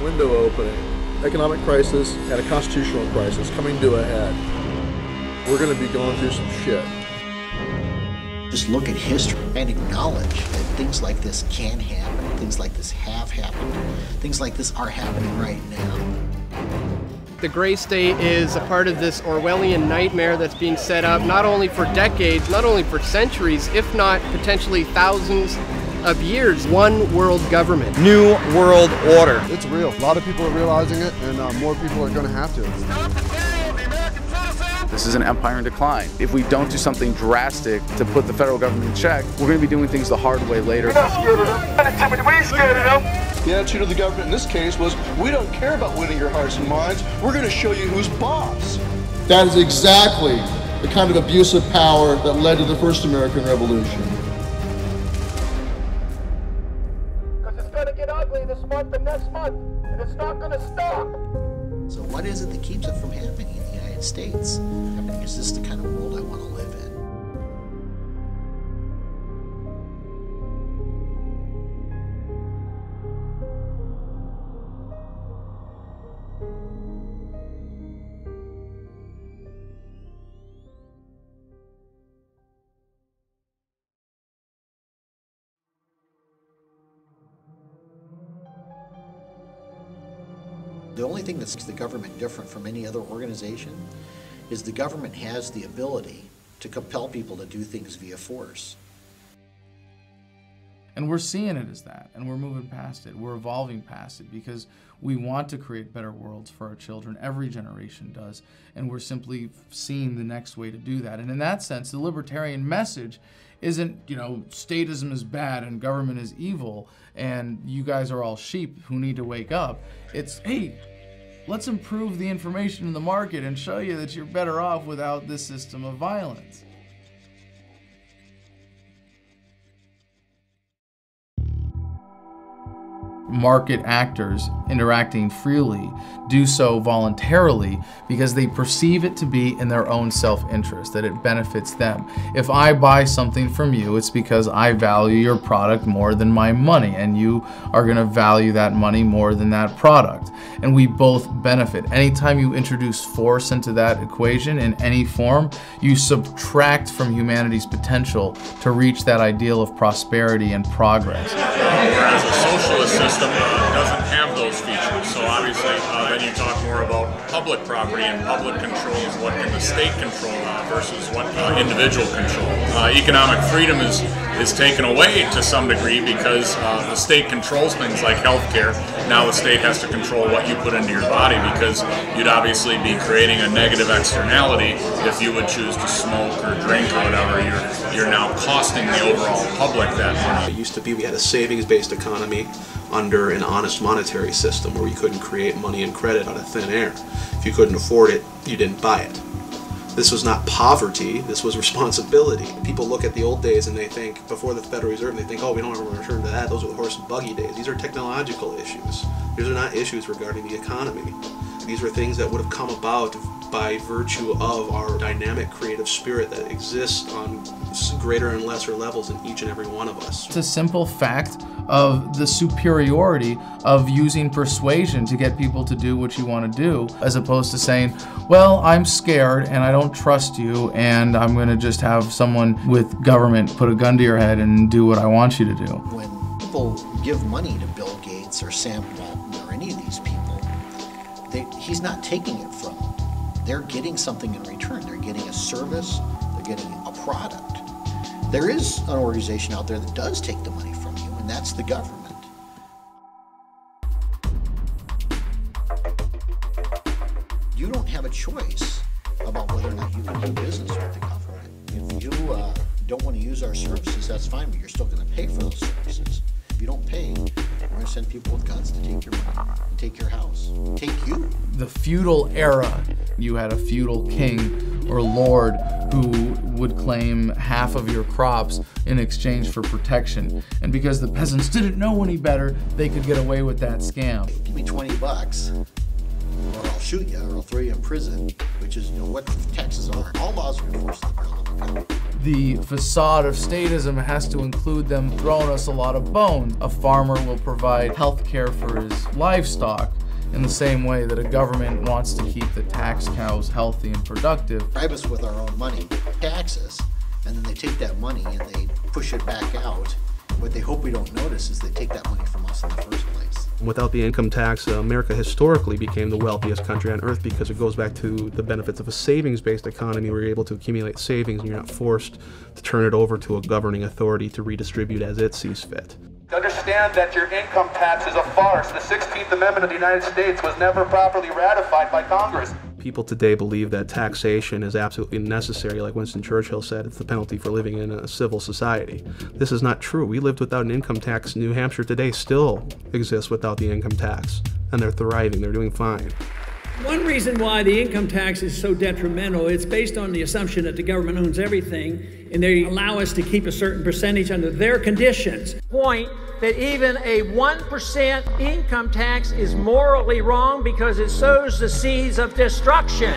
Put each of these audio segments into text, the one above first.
window opening. Economic crisis and a constitutional crisis coming to a head. We're going to be going through some shit. Just look at history and acknowledge that things like this can happen, things like this have happened, things like this are happening right now. The gray state is a part of this Orwellian nightmare that's being set up not only for decades, not only for centuries, if not potentially thousands of years. One world government. New world order. It's real. A lot of people are realizing it, and more people are going to have to. This is an empire in decline. If we don't do something drastic to put the federal government in check, we're going to be doing things the hard way later. We're not scared of them. We ain't scared of them. The attitude of the government in this case was, we don't care about winning your hearts and minds, we're going to show you who's boss. That is exactly the kind of abuse of power that led to the first American Revolution. Because it's going to get ugly this month and next month, and it's not going to stop. So what is it that keeps it from happening in the United States? I mean, is this the kind of world I want to live in? The only thing that makes the government different from any other organization is the government has the ability to compel people to do things via force. And we're seeing it as that, and we're moving past it. We're evolving past it because we want to create better worlds for our children. Every generation does, and we're simply seeing the next way to do that. And in that sense, the libertarian message isn't, statism is bad and government is evil, and you guys are all sheep who need to wake up. It's, hey, let's improve the information in the market and show you that you're better off without this system of violence. Market actors interacting freely do so voluntarily because they perceive it to be in their own self-interest, that it benefits them. If I buy something from you, it's because I value your product more than my money, and you are going to value that money more than that product, and we both benefit. Anytime you introduce force into that equation in any form, you subtract from humanity's potential to reach that ideal of prosperity and progress. Whereas a socialist system doesn't have those features. So obviously, then you talk more about public property and public controls, what can the state control versus what individual control. Economic freedom is taken away to some degree because the state controls things like healthcare. Now the state has to control what you put into your body because you'd obviously be creating a negative externality if you would choose to smoke or drink or whatever. You're now costing the overall public that money. It used to be we had a savings-based economy under an honest monetary system where you couldn't create money and credit out of thin air. If you couldn't afford it, you didn't buy it. This was not poverty, this was responsibility. People look at the old days and they think, before the Federal Reserve, they think, oh, we don't ever return to that, those are the horse and buggy days. These are technological issues. These are not issues regarding the economy. These are things that would have come about by virtue of our dynamic creative spirit that exists on greater and lesser levels in each and every one of us. It's a simple fact of the superiority of using persuasion to get people to do what you want to do, as opposed to saying, well, I'm scared and I don't trust you and I'm going to just have someone with government put a gun to your head and do what I want you to do. When people give money to Bill Gates or Sam Walton or any of these people, he's not taking it from them. They're getting something in return. They're getting a service, they're getting a product. There is an organization out there that does take the money from you, and that's the government. You don't have a choice about whether or not you can do business with the government. If you don't want to use our services, that's fine, but you're still going to pay for those services. If you don't pay, we're going to send people with guns to take your money, and take your house, take you. The feudal era, you had a feudal king or lord who would claim half of your crops in exchange for protection. And because the peasants didn't know any better, they could get away with that scam. Give me $20, or I'll shoot you, or I'll throw you in prison, which is what taxes are. All laws are enforced in the parallel economy. the facade of statism has to include them throwing us a lot of bones. A farmer will provide health care for his livestock in the same way that a government wants to keep the tax cows healthy and productive. Bribe us with our own money, taxes, and then they take that money and they push it back out. What they hope we don't notice is they take that money from us in the first place. Without the income tax, America historically became the wealthiest country on earth because it goes back to the benefits of a savings-based economy where you're able to accumulate savings and you're not forced to turn it over to a governing authority to redistribute as it sees fit. Understand that your income tax is a farce. The 16th Amendment of the United States was never properly ratified by Congress. People today believe that taxation is absolutely necessary. Like Winston Churchill said, it's the penalty for living in a civil society. This is not true. We lived without an income tax. New Hampshire today still exists without the income tax, and they're thriving. They're doing fine. One reason why the income tax is so detrimental, it's based on the assumption that the government owns everything, and they allow us to keep a certain percentage under their conditions. Point that even a 1% income tax is morally wrong because it sows the seeds of destruction.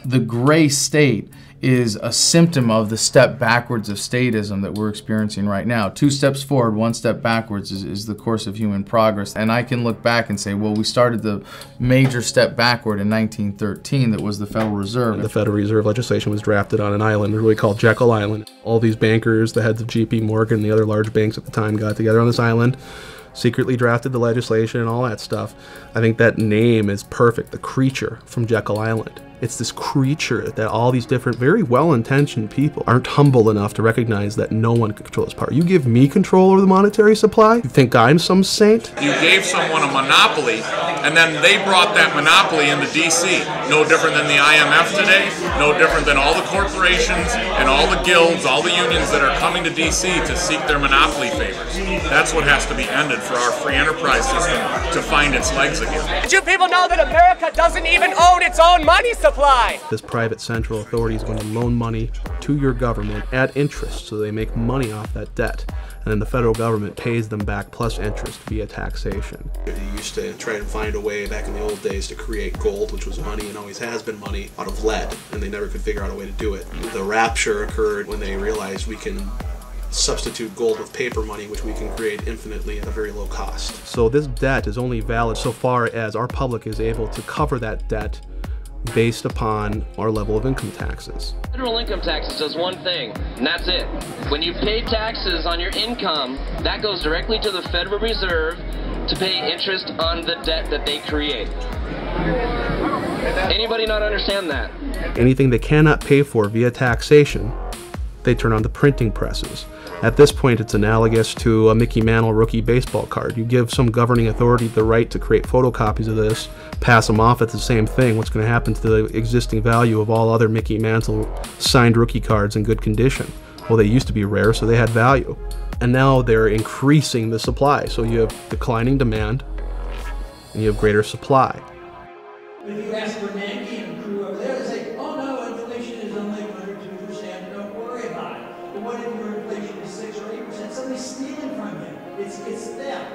The gray state is a symptom of the step backwards of statism that we're experiencing right now. 2 steps forward, 1 step backwards is the course of human progress. And I can look back and say, well, we started the major step backward in 1913 that was the Federal Reserve. The Federal Reserve legislation was drafted on an island, really called Jekyll Island. All these bankers, the heads of JP Morgan and the other large banks at the time got together on this island, secretly drafted the legislation and all that stuff. I think that name is perfect, the creature from Jekyll Island. It's this creature that all these different, very well-intentioned people aren't humble enough to recognize that no one can control this power. You give me control over the monetary supply? You think I'm some saint? You gave someone a monopoly, and then they brought that monopoly into D.C. No different than the IMF today, no different than all the corporations and all the guilds, all the unions that are coming to D.C. to seek their monopoly favors. That's what has to be ended for our free enterprise system to find its legs again. Did you people know that America doesn't even own its own money supply? This private central authority is going to loan money to your government at interest, so they make money off that debt. And then the federal government pays them back plus interest via taxation. You used to try and find a way back in the old days to create gold, which was money and always has been money, out of lead, and they never could figure out a way to do it. The rapture occurred when they realized we can substitute gold with paper money, which we can create infinitely at a very low cost. So this debt is only valid so far as our public is able to cover that debt based upon our level of income taxes. Federal income taxes does one thing, and that's it. When you pay taxes on your income, that goes directly to the Federal Reserve to pay interest on the debt that they create. Anybody not understand that? Anything they cannot pay for via taxation, they turn on the printing presses. At this point, it's analogous to a Mickey Mantle rookie baseball card. You give some governing authority the right to create photocopies of this, pass them off, it's the same thing. What's going to happen to the existing value of all other Mickey Mantle signed rookie cards in good condition? Well, they used to be rare, so they had value. And now they're increasing the supply. So you have declining demand, and you have greater supply. If you ask Bernanke and crew over there, they say, oh no, inflation is only 1 or 2%, don't worry about it. But what if your inflation is 6 or 8%? Somebody's stealing from you. It's theft.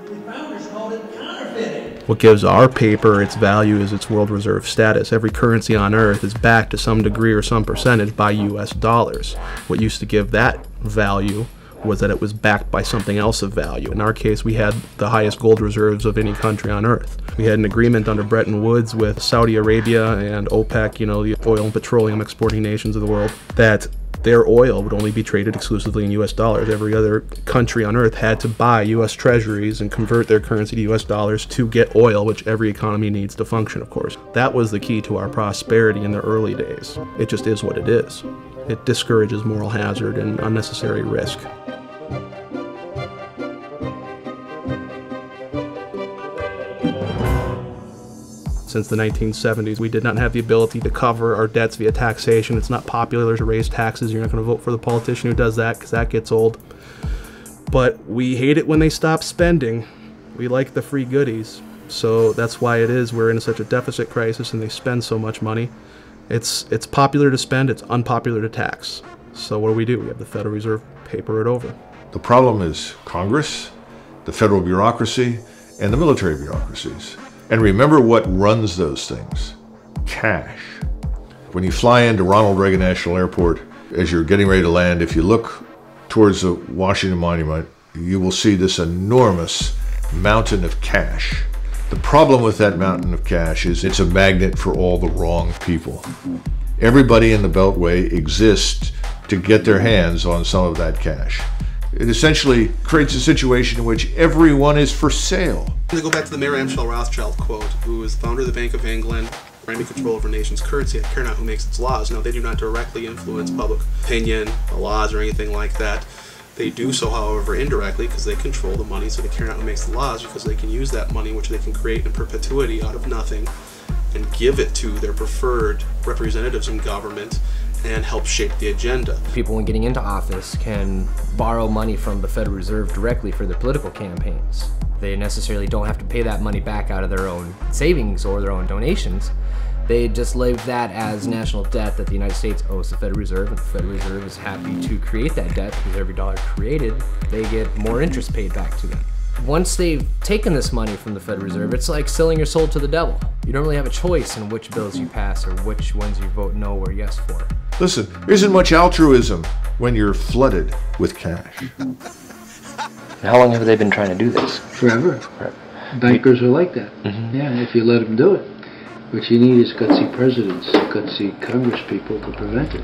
The founders called it counterfeiting. What gives our paper its value is its world reserve status. Every currency on earth is backed to some degree or some percentage by US dollars. What used to give that value was that it was backed by something else of value. In our case, we had the highest gold reserves of any country on earth. We had an agreement under Bretton Woods with Saudi Arabia and OPEC, you know, the oil and petroleum exporting nations of the world, that their oil would only be traded exclusively in US dollars. Every other country on earth had to buy US treasuries and convert their currency to US dollars to get oil, which every economy needs to function, of course. That was the key to our prosperity in the early days. It just is what it is. It discourages moral hazard and unnecessary risk. Since the 1970s, we did not have the ability to cover our debts via taxation. It's not popular to raise taxes. You're not going to vote for the politician who does that because that gets old. But we hate it when they stop spending. We like the free goodies. So that's why it is we're in such a deficit crisis and they spend so much money. It's popular to spend, it's unpopular to tax. So what do? We have the Federal Reserve paper it over. The problem is Congress, the federal bureaucracy, and the military bureaucracies. And remember what runs those things: cash. When you fly into Ronald Reagan National Airport, as you're getting ready to land, if you look towards the Washington Monument, you will see this enormous mountain of cash. The problem with that mountain of cash is it's a magnet for all the wrong people. Everybody in the Beltway exists to get their hands on some of that cash. It essentially creates a situation in which everyone is for sale. To go back to the Mayor Amschel Rothschild quote, who is the founder of the Bank of England, granting control over nation's currency, I care not who makes its laws. Now, they do not directly influence public opinion, the laws, or anything like that. They do so, however, indirectly, because they control the money, so they care not who makes the laws, because they can use that money, which they can create in perpetuity out of nothing, and give it to their preferred representatives in government and help shape the agenda. People, when getting into office, can borrow money from the Federal Reserve directly for their political campaigns. They necessarily don't have to pay that money back out of their own savings or their own donations. They just leave that as national debt that the United States owes the Federal Reserve, and the Federal Reserve is happy to create that debt because every dollar created, they get more interest paid back to them. Once they've taken this money from the Federal Reserve, it's like selling your soul to the devil. You don't really have a choice in which bills you pass or which ones you vote no or yes for. Listen, there isn't much altruism when you're flooded with cash. How long have they been trying to do this? Forever. Bankers are like that. Yeah, if you let them do it. What you need is gutsy presidents, gutsy Congress people to prevent it.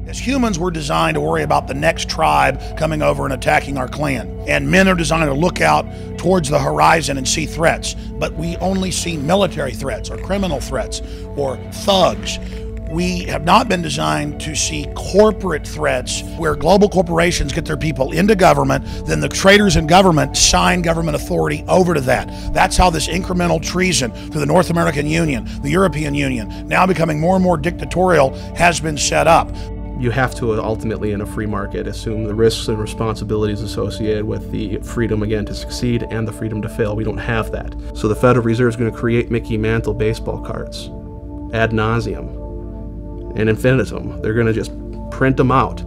As humans, we're designed to worry about the next tribe coming over and attacking our clan. And men are designed to look out towards the horizon and see threats. But we only see military threats or criminal threats or thugs. We have not been designed to see corporate threats where global corporations get their people into government, then the traitors in government sign government authority over to that. That's how this incremental treason through the North American Union, the European Union, now becoming more and more dictatorial, has been set up. You have to ultimately, in a free market, assume the risks and responsibilities associated with the freedom, again, to succeed and the freedom to fail. We don't have that. So the Federal Reserve is going to create Mickey Mantle baseball cards ad nauseum and infinitum. They're going to just print them out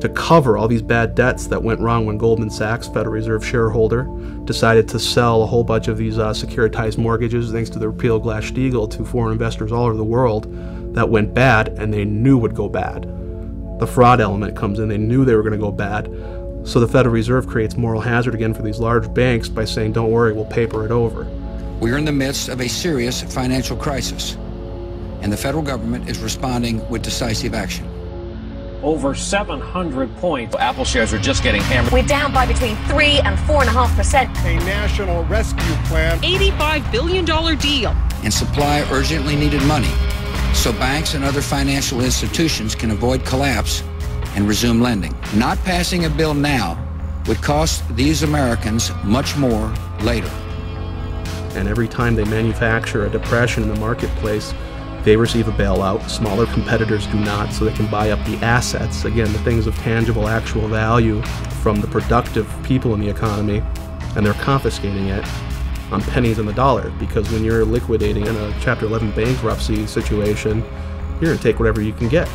to cover all these bad debts that went wrong when Goldman Sachs, Federal Reserve shareholder, decided to sell a whole bunch of these securitized mortgages, thanks to the repeal of Glass-Steagall, to foreign investors all over the world. That went bad, and they knew would go bad. The fraud element comes in. They knew they were going to go bad. So the Federal Reserve creates moral hazard again for these large banks by saying, don't worry, we'll paper it over. We are in the midst of a serious financial crisis, and the federal government is responding with decisive action. Over 700 points. Apple shares are just getting hammered. We're down by between 3 and 4.5%. A national rescue plan. $85 billion deal. And supply urgently needed money so banks and other financial institutions can avoid collapse and resume lending. Not passing a bill now would cost these Americans much more later. And every time they manufacture a depression in the marketplace, they receive a bailout. Smaller competitors do not, so they can buy up the assets, again, the things of tangible, actual value from the productive people in the economy, and they're confiscating it on pennies on the dollar, because when you're liquidating in a Chapter 11 bankruptcy situation, you're going to take whatever you can get.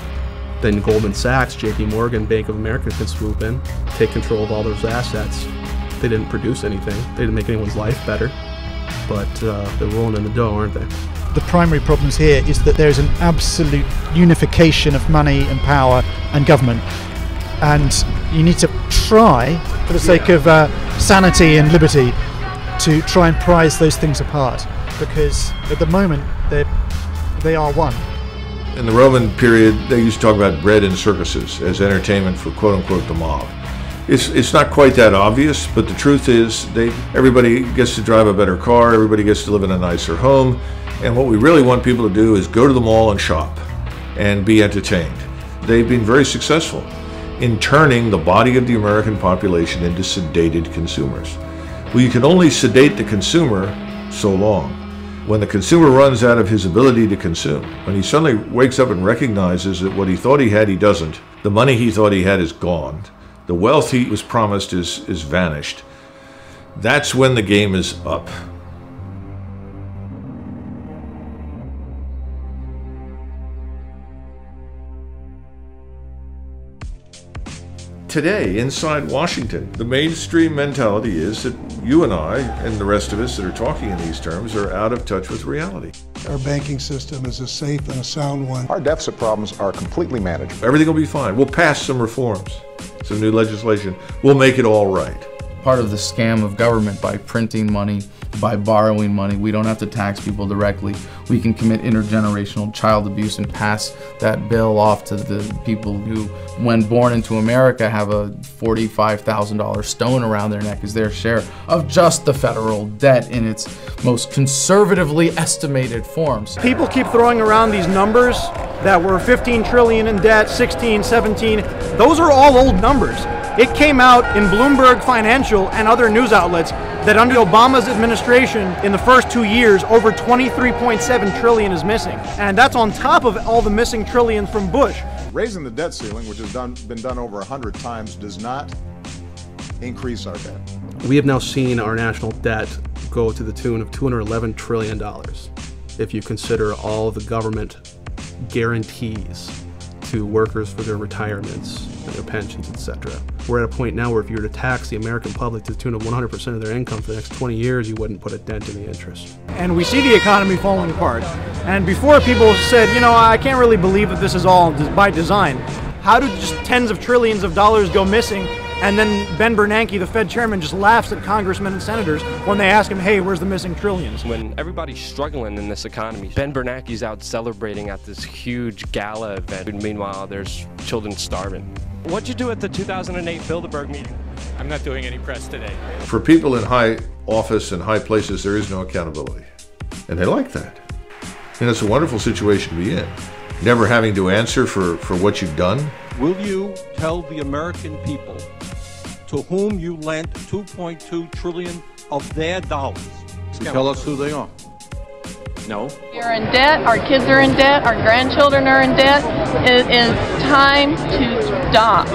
Then Goldman Sachs, JP Morgan, Bank of America can swoop in, take control of all those assets. They didn't produce anything. They didn't make anyone's life better, but they're rolling in the dough, aren't they? The primary problems here is that there is an absolute unification of money and power and government, and you need to try, for the sake of sanity and liberty, to try and prize those things apart, because at the moment they are one. In the Roman period, they used to talk about bread and circuses as entertainment for quote-unquote the mob. It's not quite that obvious, but the truth is everybody gets to drive a better car, everybody gets to live in a nicer home, and what we really want people to do is go to the mall and shop and be entertained. They've been very successful in turning the body of the American population into sedated consumers. Well, you can only sedate the consumer so long. When the consumer runs out of his ability to consume, when he suddenly wakes up and recognizes that what he thought he had, he doesn't, the money he thought he had is gone, the wealth he was promised is vanished, That's when the game is up. Today, inside Washington, the mainstream mentality is that you and I, and the rest of us that are talking in these terms, are out of touch with reality. Our banking system is a safe and a sound one. Our deficit problems are completely manageable. Everything will be fine. We'll pass some reforms, some new legislation. We'll make it all right. Part of the scam of government by printing money, by borrowing money. We don't have to tax people directly. We can commit intergenerational child abuse and pass that bill off to the people who, when born into America, have a $45,000 stone around their neck as their share of just the federal debt in its most conservatively estimated forms. People keep throwing around these numbers that were 15 trillion in debt, 16, 17. Those are all old numbers. It came out in Bloomberg Financial and other news outlets that under Obama's administration, in the first 2 years, over 23.7 trillion is missing. And that's on top of all the missing trillions from Bush. Raising the debt ceiling, which has been done over 100 times, does not increase our debt. We have now seen our national debt go to the tune of $211 trillion if you consider all the government guarantees to workers for their retirements and their pensions, etc. We're at a point now where if you were to tax the American public to the tune of 100% of their income for the next 20 years, you wouldn't put a dent in the interest. And we see the economy falling apart. And before, people said, you know, I can't really believe that this is all by design. How do just tens of trillions of dollars go missing? And then Ben Bernanke, the Fed chairman, just laughs at congressmen and senators when they ask him, hey, where's the missing trillions? When everybody's struggling in this economy, Ben Bernanke's out celebrating at this huge gala event. And meanwhile, there's children starving. What'd you do at the 2008 Bilderberg meeting? I'm not doing any press today. For people in high office and high places, there is no accountability. And they like that. And it's a wonderful situation to be in. Never having to answer for what you've done. Will you tell the American people to whom you lent $2.2 trillion of their dollars? Tell us who they are. No. You're in debt, our kids are in debt, our grandchildren are in debt. It is time to stop.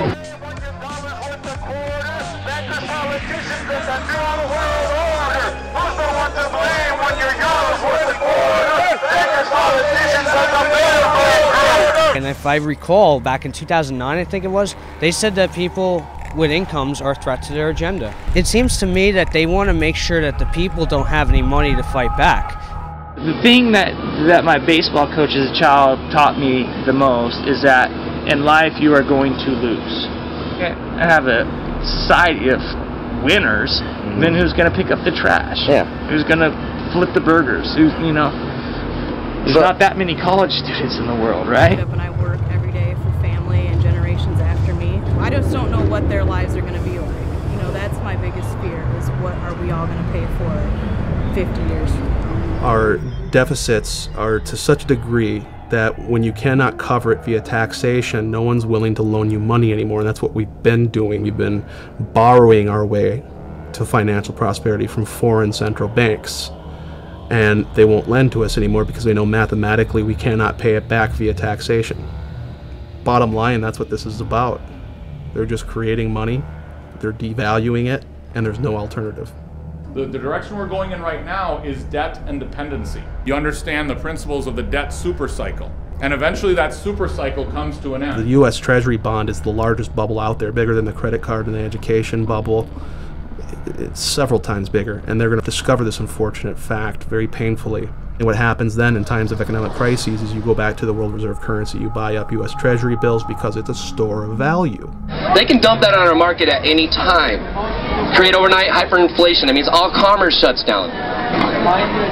And if I recall, back in 2009, I think it was, they said that people with incomes are a threat to their agenda. It seems to me that they want to make sure that the people don't have any money to fight back. The thing that my baseball coach as a child taught me the most is that in life you are going to lose. Okay? I have a society of winners, then who's going to pick up the trash? Yeah. Who's going to flip the burgers? Who's, you know, there's not that many college students in the world, right? And I work every day for family and generations after me. I just don't know what their lives are going to be like. You know, that's my biggest fear, is what are we all going to pay for 50 years from now? Our deficits are to such a degree that when you cannot cover it via taxation, no one's willing to loan you money anymore. And that's what we've been doing. We've been borrowing our way to financial prosperity from foreign central banks. And they won't lend to us anymore because they know mathematically we cannot pay it back via taxation. Bottom line, that's what this is about. They're just creating money, they're devaluing it, and there's no alternative. The direction we're going in right now is debt and dependency. You understand the principles of the debt super cycle, and eventually that super cycle comes to an end. The U.S. Treasury bond is the largest bubble out there, bigger than the credit card and the education bubble. It's several times bigger, and they're going to discover this unfortunate fact very painfully. And what happens then in times of economic crises is you go back to the world reserve currency. You buy up U.S. Treasury bills because it's a store of value. They can dump that on our market at any time. Create overnight hyperinflation. It means all commerce shuts down.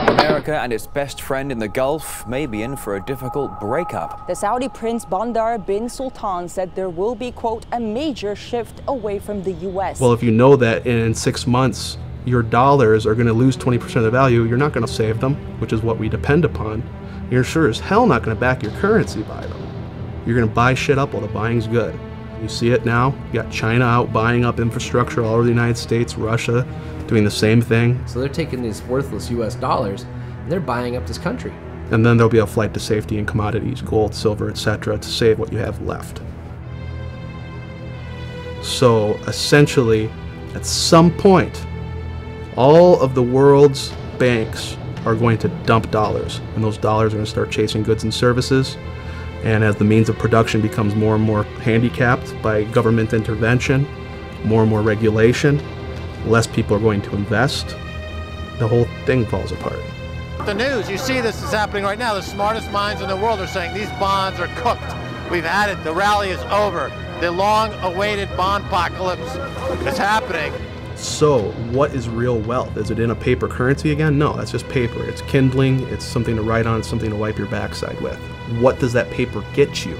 America and its best friend in the Gulf may be in for a difficult breakup. The Saudi Prince Bandar bin Sultan said there will be, quote, a major shift away from the U.S. Well, if you know that in 6 months your dollars are going to lose 20% of the value, you're not going to save them, which is what we depend upon. You're sure as hell not going to back your currency by them. You're going to buy shit up while the buying's good. You see it now. You got China out buying up infrastructure all over the United States, Russia doing the same thing. So they're taking these worthless US dollars and they're buying up this country. And then there'll be a flight to safety in commodities, gold, silver, etc., to save what you have left. So essentially, at some point, All of the world's banks are going to dump dollars, and those dollars are going to start chasing goods and services. And as the means of production becomes more and more handicapped by government intervention, more and more regulation, less people are going to invest. The whole thing falls apart. The news, you see this is happening right now. The smartest minds in the world are saying these bonds are cooked. We've had it. The rally is over. The long-awaited bond apocalypse is happening. So, what is real wealth? Is it in a paper currency again? No, that's just paper. It's kindling, it's something to write on, it's something to wipe your backside with. What does that paper get you?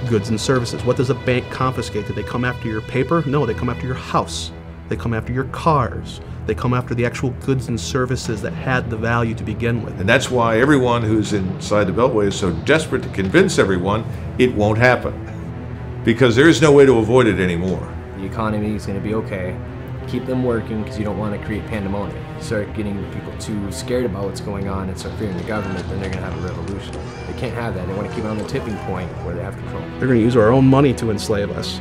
Goods and services. What does a bank confiscate? Do they come after your paper? No, they come after your house. They come after your cars. They come after the actual goods and services that had the value to begin with. And that's why everyone who's inside the Beltway is so desperate to convince everyone it won't happen. Because there is no way to avoid it anymore. The economy is going to be okay. Keep them working because you don't want to create pandemonium. You start getting people too scared about what's going on and start fearing the government, then they're going to have a revolution. They can't have that. They want to keep it on the tipping point where they have control. They're going to use our own money to enslave us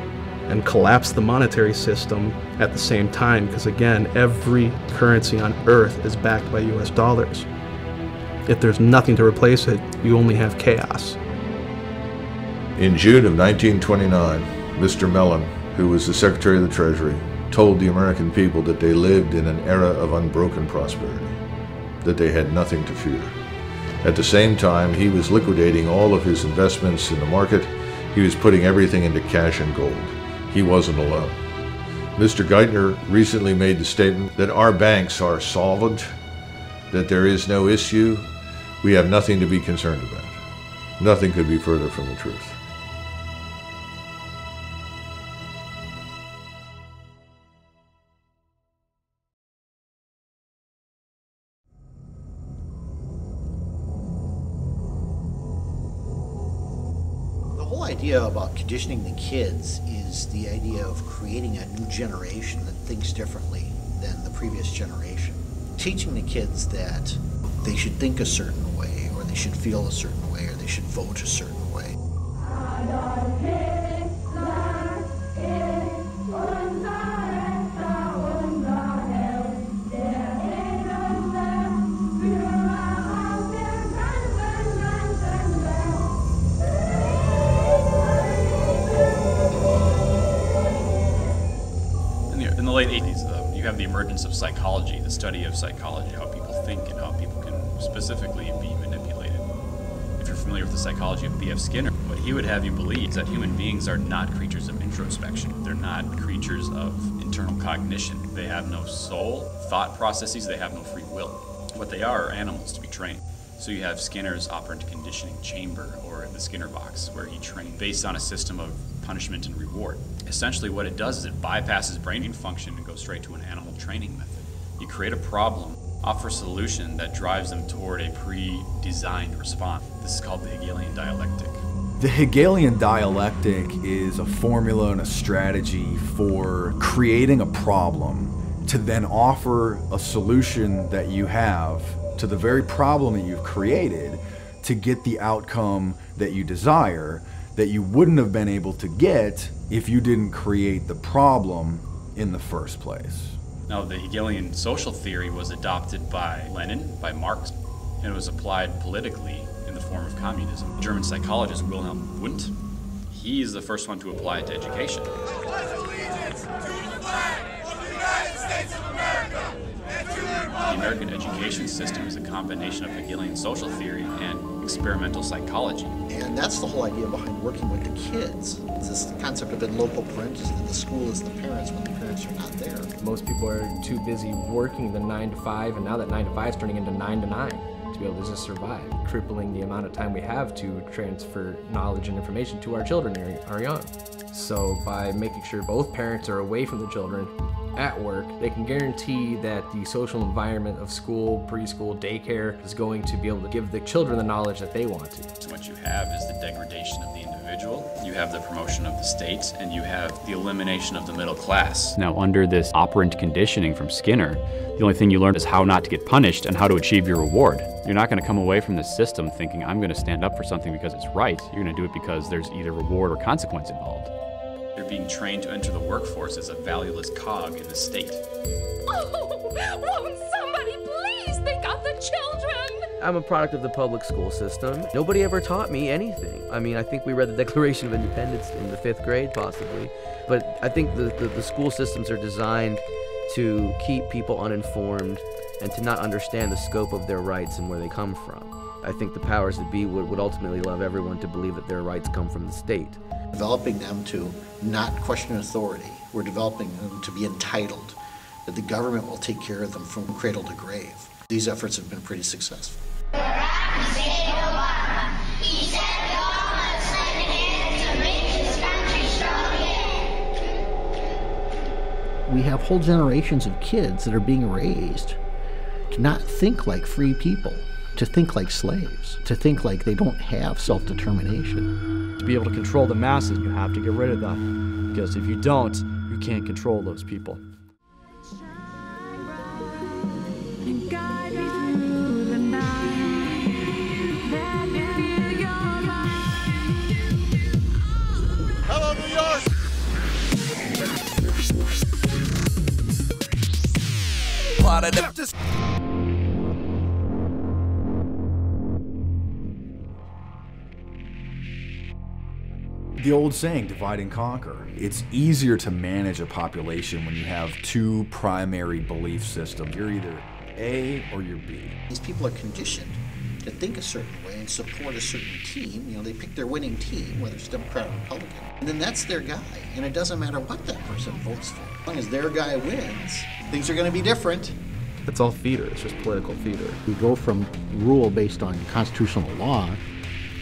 and collapse the monetary system at the same time, because again, every currency on earth is backed by US dollars. If there's nothing to replace it, you only have chaos. In June of 1929, Mr. Mellon, who was the Secretary of the Treasury, told the American people that they lived in an era of unbroken prosperity, that they had nothing to fear. At the same time, he was liquidating all of his investments in the market. He was putting everything into cash and gold. He wasn't alone. Mr. Geithner recently made the statement that our banks are solvent, that there is no issue, we have nothing to be concerned about. Nothing could be further from the truth. The whole idea about conditioning the kids is the idea of creating a new generation that thinks differently than the previous generation. Teaching the kids that they should think a certain way, or they should feel a certain way, or they should vote a certain way. In the late 80s, you have the emergence of psychology, the study of psychology, how people think and how people can specifically be manipulated. If you're familiar with the psychology of B.F. Skinner, what he would have you believe is that human beings are not creatures of introspection. They're not creatures of internal cognition. They have no soul, thought processes, they have no free will. What they are animals to be trained. So you have Skinner's operant conditioning chamber, or the Skinner box, where he trained based on a system of punishment and reward. Essentially what it does is it bypasses brain function and goes straight to an animal training method. You create a problem, offer a solution that drives them toward a pre-designed response. This is called the Hegelian dialectic. The Hegelian dialectic is a formula and a strategy for creating a problem to then offer a solution that you have to the very problem that you've created to get the outcome that you desire, that you wouldn't have been able to get if you didn't create the problem in the first place. Now, the Hegelian social theory was adopted by Lenin, by Marx, and it was applied politically in the form of communism. The German psychologist Wilhelm Wundt, he is the first one to apply it to education. The American education system is a combination of Hegelian social theory and experimental psychology. And that's the whole idea behind working with the kids. It's this concept of in loco parentis, that the school is the parents when the parents are not there. Most people are too busy working the 9 to 5, and now that 9 to 5 is turning into 9 to 9 to be able to just survive, crippling the amount of time we have to transfer knowledge and information to our children our young. So by making sure both parents are away from the children at work, they can guarantee that the social environment of school, preschool, daycare is going to be able to give the children the knowledge that they want to. So what you have is the degradation of the individual, you have the promotion of the state, and you have the elimination of the middle class. Now, under this operant conditioning from Skinner, the only thing you learn is how not to get punished and how to achieve your reward. You're not going to come away from this system thinking, I'm going to stand up for something because it's right. You're going to do it because there's either reward or consequence involved. They're being trained to enter the workforce as a valueless cog in the state. Won't somebody please think of the children? I'm a product of the public school system. Nobody ever taught me anything. I mean, I think we read the Declaration of Independence in the 5th grade, possibly. But I think the school systems are designed to keep people uninformed and to not understand the scope of their rights and where they come from. I think the powers that be would ultimately love everyone to believe that their rights come from the state. Developing them to not question authority. We're developing them to be entitled, that the government will take care of them from cradle to grave. These efforts have been pretty successful. We have whole generations of kids that are being raised to not think like free people, to think like slaves, to think like they don't have self-determination. To be able to control the masses, you have to get rid of that. Because if you don't, you can't control those people. Hello, New York! The old saying, divide and conquer. It's easier to manage a population when you have two primary belief systems. You're either A or you're B. These people are conditioned to think a certain way and support a certain team. You know, they pick their winning team, whether it's Democrat or Republican, and then that's their guy. And it doesn't matter what that person votes for. As long as their guy wins, things are going to be different. It's all theater. It's just political theater. We go from rule based on constitutional law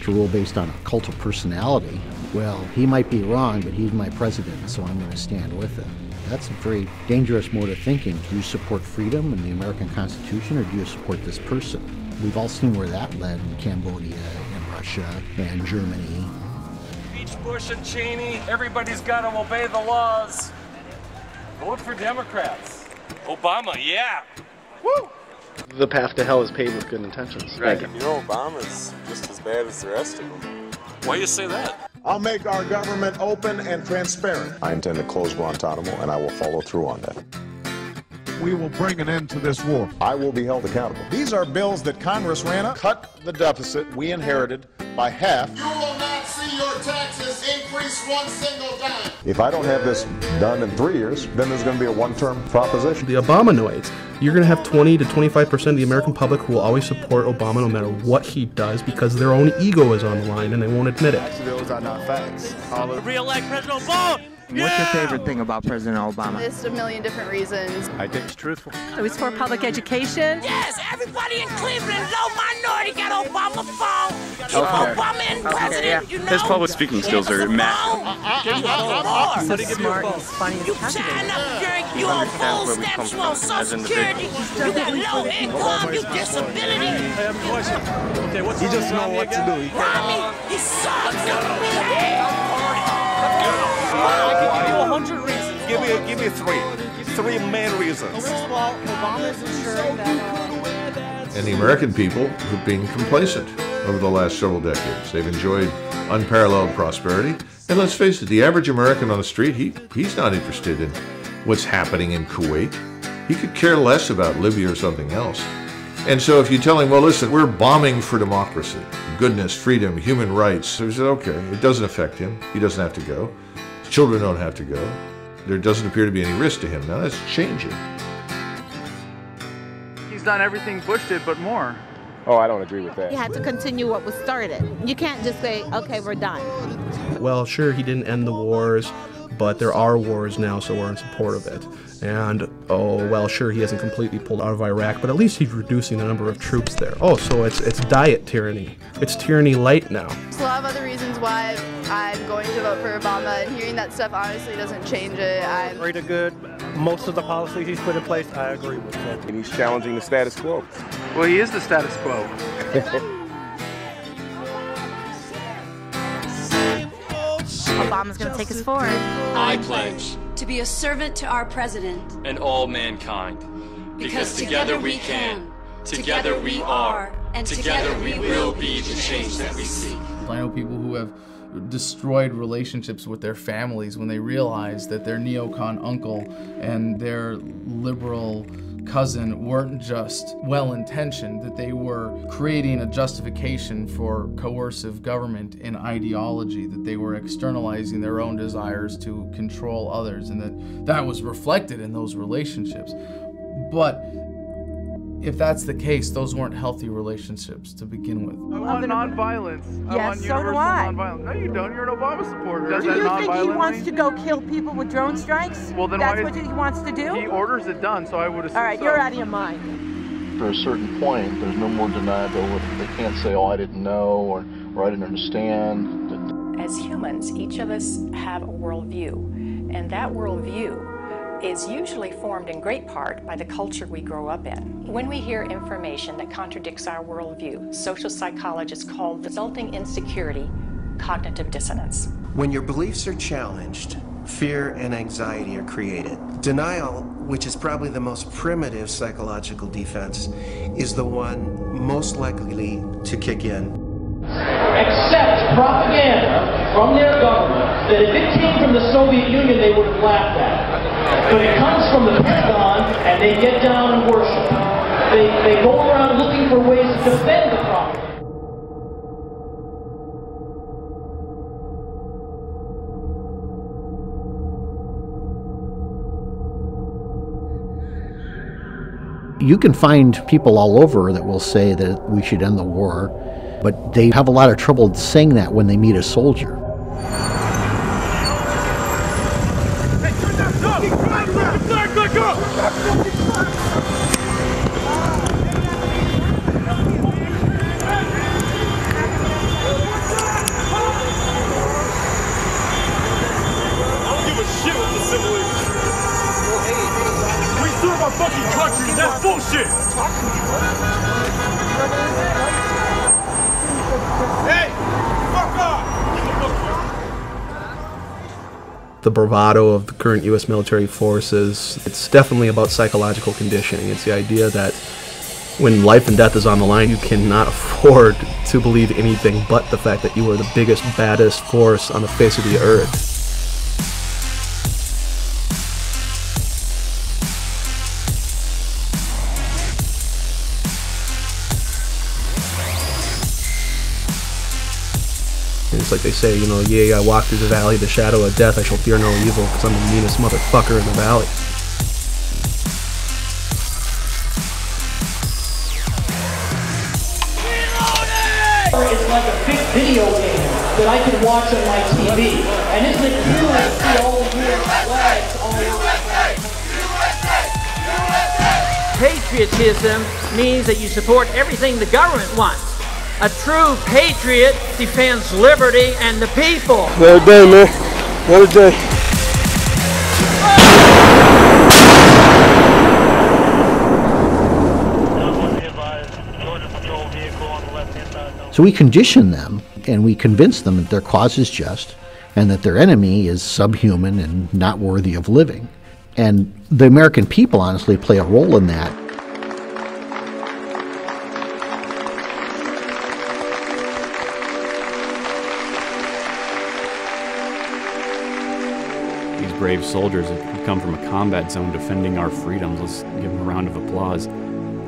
to rule based on a cult of personality. Well, he might be wrong, but he's my president, so I'm going to stand with him. That's a very dangerous mode of thinking. Do you support freedom and the American Constitution, or do you support this person? We've all seen where that led in Cambodia and Russia and Germany. Beach, Bush, and Cheney, everybody's got to obey the laws. Vote for Democrats. Obama, yeah. Woo! The path to hell is paved with good intentions. Right. You know, Obama's just as bad as the rest of them. Why do you say that? I'll make our government open and transparent. I intend to close Guantanamo, and I will follow through on that. We will bring an end to this war. I will be held accountable. These are bills that Congress ran up, cut the deficit we inherited by half. You will not see your taxes increase one single dime. If I don't have this done in 3 years, then there's going to be a one-term proposition. The Obamanoids. You're going to have 20 to 25% of the American public who will always support Obama no matter what he does because their own ego is on the line and they won't admit it. Those are not facts. Re-elect President Obama! What's your favorite thing about President Obama? List a million different reasons. I think it's truthful. So he's for public education? Yes, everybody in Cleveland, low minority, got Obama phone. Keep Obama in president, you know. His public speaking skills are massive. So smart, he's funny, You sign up here, you on full steps, you on Social Security, you got low income, you disability. I have a question. Okay, what's He just know what to do. Romney, he sucks. I can give you 100 reasons. Give me three. 3 main reasons. First of all, Obama's ensuring that And the American people have been complacent over the last several decades. They've enjoyed unparalleled prosperity. And let's face it, the average American on the street, he's not interested in what's happening in Kuwait. He could care less about Libya or something else. And so if you tell him, well, listen, we're bombing for democracy, goodness, freedom, human rights, so he said, okay, it doesn't affect him. He doesn't have to go. His children don't have to go. There doesn't appear to be any risk to him. Now that's changing. He's done everything Bush did, but more. Oh, I don't agree with that. You had to continue what was started. You can't just say, okay, we're done. Well, sure, he didn't end the wars, but there are wars now, so we're in support of it. And, oh, well, sure, he hasn't completely pulled out of Iraq, but at least he's reducing the number of troops there. Oh, so it's diet tyranny. It's tyranny light now. There's a lot of other reasons why I'm going to vote for Obama, and hearing that stuff honestly doesn't change it. Greater good. Most of the policies he's put in place, I agree with. And he's challenging the status quo. Well, he is the status quo. Obama's going to take us forward. I pledge to be a servant to our president and all mankind, because together we can, together we are, and together we will be the change that we seek. I know people who have destroyed relationships with their families when they realize that their neocon uncle and their liberal cousin weren't just well-intentioned, that they were creating a justification for coercive government and ideology, that they were externalizing their own desires to control others, and that was reflected in those relationships. But if that's the case, those weren't healthy relationships to begin with. I want nonviolence. Yes, I want so do universal I. nonviolence. No, you don't. You're an Obama supporter. Do you think he wants to go kill people with drone strikes? Well, then that's why what he wants to do? He orders it done, so I would assume. All right, so. you're out of your mind. After a certain point, there's no more deniability. They can't say, "Oh, I didn't know," or "I didn't understand." As humans, each of us have a worldview, and that worldview is usually formed in great part by the culture we grow up in. When we hear information that contradicts our worldview, social psychologists call the resulting insecurity cognitive dissonance. When your beliefs are challenged, fear and anxiety are created. Denial, which is probably the most primitive psychological defense, is the one most likely to kick in. Accept propaganda from their government that if it came from the Soviet Union they would have laughed at. But it comes from the Pentagon and they get down and worship. They go around looking for ways to defend the propaganda. You can find people all over that will say that we should end the war, but they have a lot of trouble saying that when they meet a soldier. Fucking country, that's bullshit! Hey, fuck off! The bravado of the current U.S. military forces, it's definitely about psychological conditioning. It's the idea that when life and death is on the line, you cannot afford to believe anything but the fact that you are the biggest, baddest force on the face of the earth. It's like they say, you know, yea, I walk through the valley of the shadow of death, I shall fear no evil, because I'm the meanest motherfucker in the valley. It's like a big video game that I can watch on my TV. And isn't it cool to see all the US flags all over? Patriotism means that you support everything the government wants. A true patriot defends liberty and the people. Another day, man. Another day. So we condition them and we convince them that their cause is just and that their enemy is subhuman and not worthy of living. And the American people honestly play a role in that. Brave soldiers have come from a combat zone defending our freedoms. Let's give them a round of applause.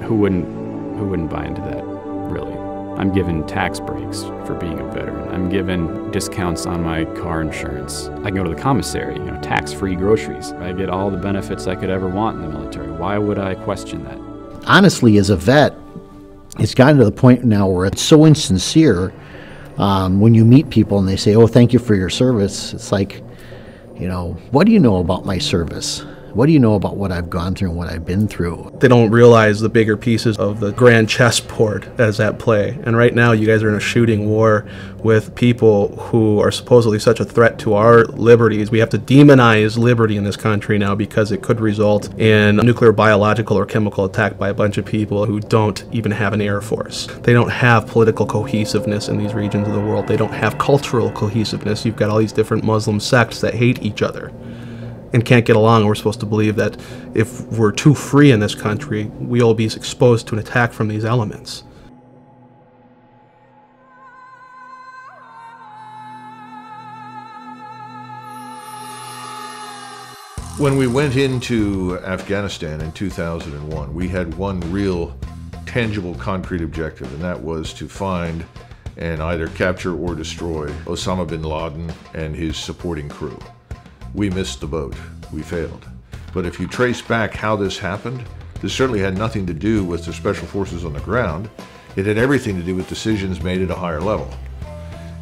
Who wouldn't buy into that, really? I'm given tax breaks for being a veteran. I'm given discounts on my car insurance. I can go to the commissary, you know, tax-free groceries. I get all the benefits I could ever want in the military. Why would I question that? Honestly, as a vet, it's gotten to the point now where it's so insincere when you meet people and they say, oh, thank you for your service. It's like, you know, what do you know about my service? What do you know about what I've gone through and what I've been through? They don't realize the bigger pieces of the grand chessboard that is at play. And right now you guys are in a shooting war with people who are supposedly such a threat to our liberties. We have to demonize liberty in this country now because it could result in a nuclear, biological, or chemical attack by a bunch of people who don't even have an air force. They don't have political cohesiveness in these regions of the world. They don't have cultural cohesiveness. You've got all these different Muslim sects that hate each other and can't get along, and we're supposed to believe that if we're too free in this country, we'll be exposed to an attack from these elements. When we went into Afghanistan in 2001, we had one real tangible, concrete objective, and that was to find and either capture or destroy Osama bin Laden and his supporting crew. We missed the boat. We failed. But if you trace back how this happened, this certainly had nothing to do with the special forces on the ground. It had everything to do with decisions made at a higher level.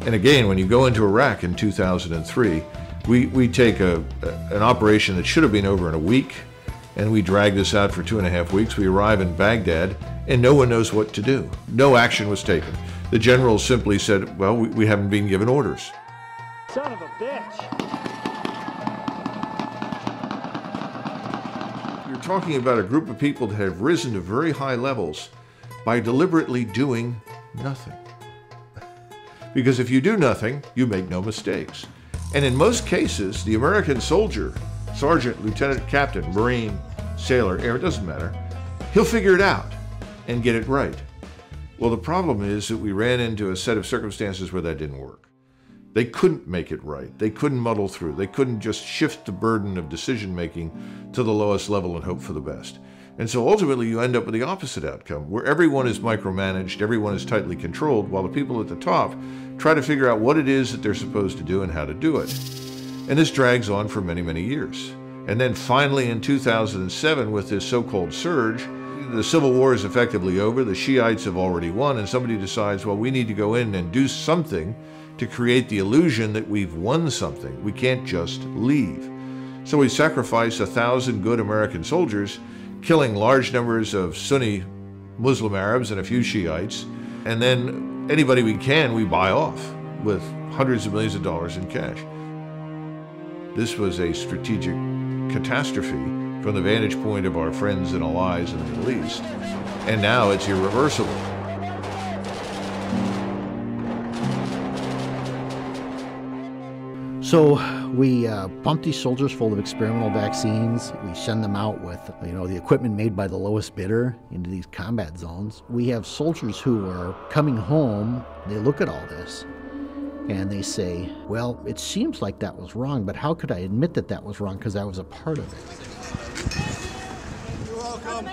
And again, when you go into Iraq in 2003, we take an operation that should have been over in a week, and we drag this out for 2.5 weeks. We arrive in Baghdad, and no one knows what to do. No action was taken. The general simply said, well, we haven't been given orders. Son of a bitch! You're talking about a group of people that have risen to very high levels by deliberately doing nothing. Because if you do nothing, you make no mistakes. And in most cases, the American soldier, sergeant, lieutenant, captain, Marine, sailor, air, it doesn't matter, he'll figure it out and get it right. Well, the problem is that we ran into a set of circumstances where that didn't work. They couldn't make it right. They couldn't muddle through. They couldn't just shift the burden of decision-making to the lowest level and hope for the best. And so ultimately you end up with the opposite outcome, where everyone is micromanaged, everyone is tightly controlled, while the people at the top try to figure out what it is that they're supposed to do and how to do it. And this drags on for many, many years. And then finally in 2007, with this so-called surge, the civil war is effectively over, the Shiites have already won, and somebody decides, well, we need to go in and do something to create the illusion that we've won something. We can't just leave. So we sacrifice 1,000 good American soldiers, killing large numbers of Sunni Muslim Arabs and a few Shiites, and then anybody we can, we buy off with hundreds of millions of dollars in cash. This was a strategic catastrophe from the vantage point of our friends and allies in the Middle East, and now it's irreversible. So we pump these soldiers full of experimental vaccines. We send them out with, the equipment made by the lowest bidder into these combat zones. We have soldiers who are coming home, they look at all this, and they say, well, it seems like that was wrong, but how could I admit that that was wrong because I was a part of it? You're welcome.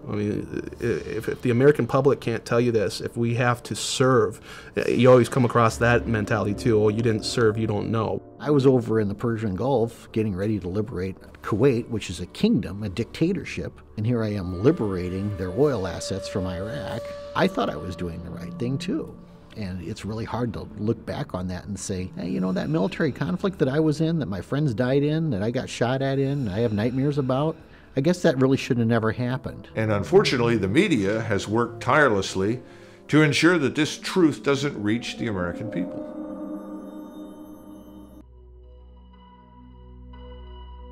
I mean, if the American public can't tell you this, if we have to serve, you always come across that mentality too. Oh, you didn't serve, you don't know. I was over in the Persian Gulf getting ready to liberate Kuwait, which is a kingdom, a dictatorship, and here I am liberating their oil assets from Iraq. I thought I was doing the right thing too. And it's really hard to look back on that and say, hey, that military conflict that I was in, that my friends died in, that I got shot at in, I have nightmares about, I guess that really should have never happened. And unfortunately, the media has worked tirelessly to ensure that this truth doesn't reach the American people.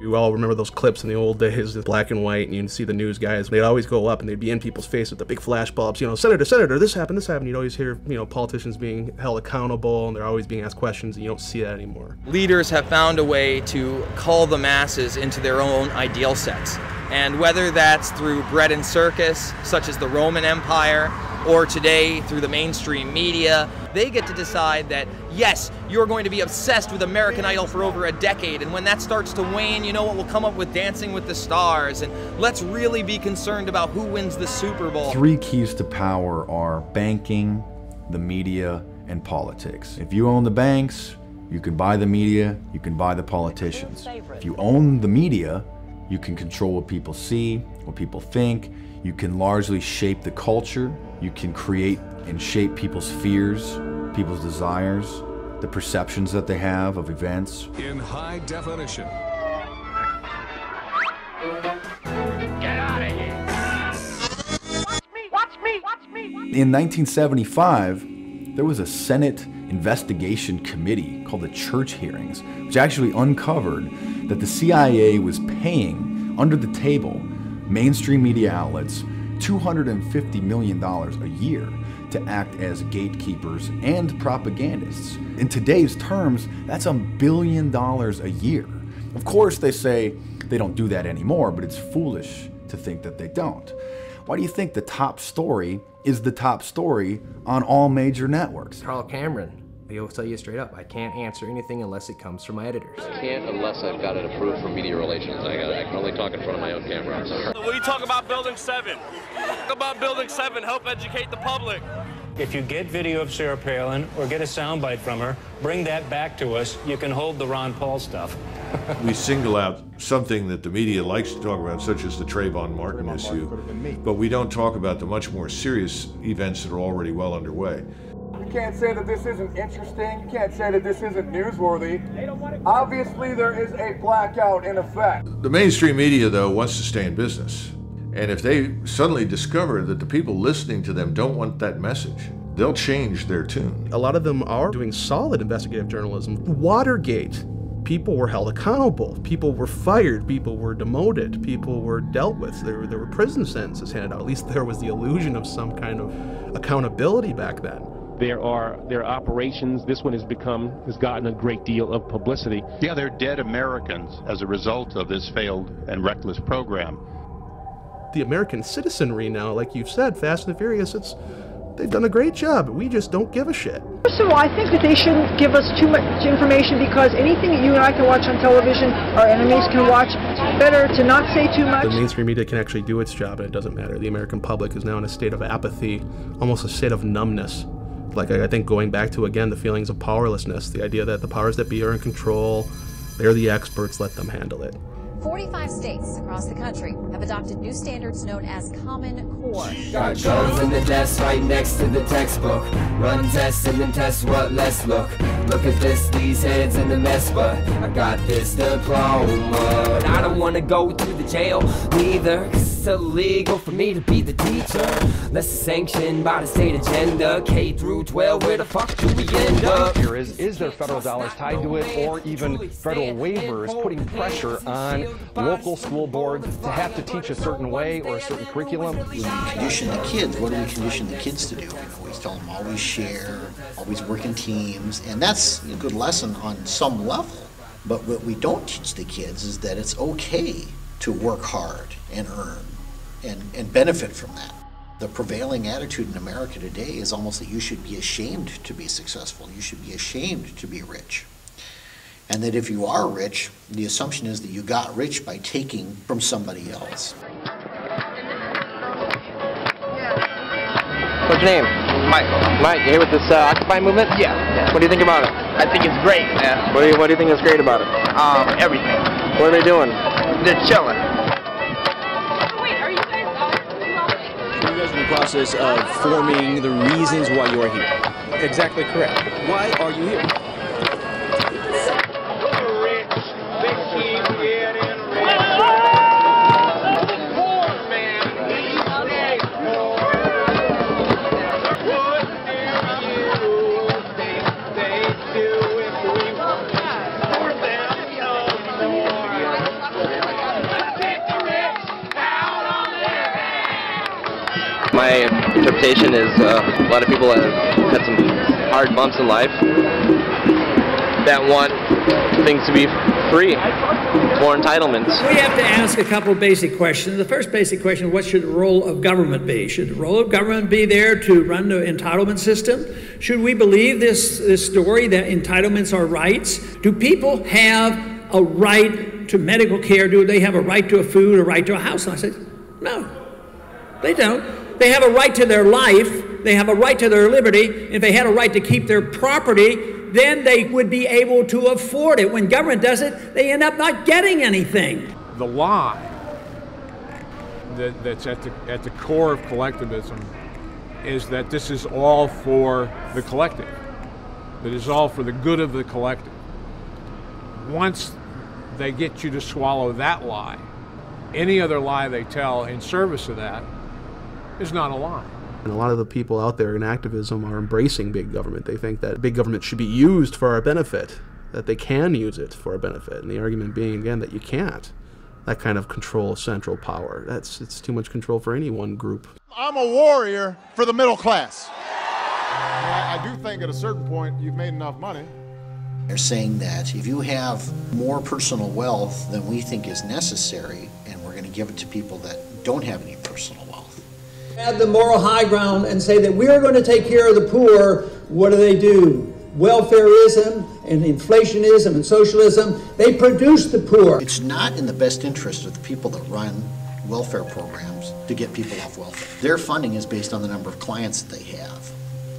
You all remember those clips in the old days, the black and white, and you'd see the news guys, they'd always go up and they'd be in people's face with the big flash bulbs, Senator, this happened. You'd always hear, politicians being held accountable, and they're always being asked questions, and you don't see that anymore. Leaders have found a way to cull the masses into their own ideal sets. And whether that's through bread and circus, such as the Roman Empire, or today through the mainstream media, they get to decide that, yes, you're going to be obsessed with American Idol for over a decade, and when that starts to wane, you know what, we'll come up with Dancing with the Stars, and let's really be concerned about who wins the Super Bowl. 3 keys to power are banking, the media, and politics. If you own the banks, you can buy the media, you can buy the politicians. If you own the media, you can control what people see, what people think. You can largely shape the culture. You can create and shape people's fears, people's desires, the perceptions that they have of events. In high definition. Get out of here! Watch me! In 1975, there was a Senate investigation committee called the Church Hearings, which actually uncovered that the CIA was paying, under the table, mainstream media outlets $250 million a year to act as gatekeepers and propagandists. In today's terms, that's $1 billion a year. Of course, they say they don't do that anymore, but it's foolish to think that they don't. Why do you think the top story is the top story on all major networks? Carl Cameron He'll tell you straight up, I can't answer anything unless it comes from my editors. I can't unless I've got it approved from media relations. I can only talk in front of my own camera. I'm sorry. What do you talk about Building 7? Talk about Building 7, help educate the public. If you get video of Sarah Palin or get a soundbite from her, bring that back to us. You can hold the Ron Paul stuff. We single out something that the media likes to talk about, such as the Trayvon Martin issue, but we don't talk about the much more serious events that are already well underway. You can't say that this isn't interesting. You can't say that this isn't newsworthy. Obviously, there is a blackout in effect. The mainstream media, though, wants to stay in business. And if they suddenly discover that the people listening to them don't want that message, they'll change their tune. A lot of them are doing solid investigative journalism. Watergate, people were held accountable. People were fired. People were demoted. People were dealt with. There were prison sentences handed out. At least there was the illusion of some kind of accountability back then. There are operations. This one has gotten a great deal of publicity. Yeah, they're dead Americans as a result of this failed and reckless program. The American citizenry now, like you've said, Fast and Furious, they've done a great job. We just don't give a shit. First of all, I think that they shouldn't give us too much information, because anything that you and I can watch on television, our enemies can watch. It's better to not say too much. The mainstream media can actually do its job, and it doesn't matter. The American public is now in a state of apathy, almost a state of numbness. Like, I think going back to, again, the feelings of powerlessness, the idea that the powers that be are in control, they're the experts, let them handle it. 45 states across the country have adopted new standards known as Common Core. Got guns in the desk right next to the textbook. Run tests and then test what? Let's look. Look at this, these heads in the mess, but I got this diploma. And I don't want to go to the jail neither, 'cause it's illegal for me to be the teacher. Unless it's sanctioned by the state agenda. K through 12, where the fuck do we end up? Here is there federal dollars tied to it, or even federal waivers putting pressure on local school boards to have to teach a certain way or a certain curriculum? When we condition the kids, what do we condition the kids to do? We tell them always share, always work in teams, and that's a good lesson on some level. But what we don't teach the kids is that it's okay to work hard and earn and benefit from that. The prevailing attitude in America today is almost that you should be ashamed to be successful. You should be ashamed to be rich. And that if you are rich, the assumption is that you got rich by taking from somebody else. What's your name? Michael. Mike, you here with this Occupy movement? Yeah. What do you think about it? I think it's great, man. What do you think is great about it? Everything. What are they doing? They're chilling. So you guys are in the process of forming the reasons why you're here. Exactly correct. Why are you here? My interpretation is a lot of people have had some hard bumps in life that want things to be free, more entitlements. We have to ask a couple of basic questions. The first basic question, what should the role of government be? Should the role of government be there to run the entitlement system? Should we believe this story that entitlements are rights? Do people have a right to medical care? Do they have a right to a food, a right to a house? And I say, no, they don't. They have a right to their life. They have a right to their liberty. If they had a right to keep their property, then they would be able to afford it. When government does it, they end up not getting anything. The lie that's at the core of collectivism is that this is all for the collective. That it's all for the good of the collective. Once they get you to swallow that lie, any other lie they tell in service of that is not a lie. And a lot of the people out there in activism are embracing big government. They think that big government should be used for our benefit, that they can use it for our benefit. And the argument being, again, that you can't. That kind of control of central power. It's too much control for any one group. I'm a warrior for the middle class. I do think at a certain point you've made enough money. They're saying that if you have more personal wealth than we think is necessary, and we're going to give it to people that don't have any personal wealth. Have the moral high ground and say that we are going to take care of the poor. What do? welfareism and inflationism and socialism, they produce the poor. It's not in the best interest of the people that run welfare programs to get people off welfare. Their funding is based on the number of clients that they have.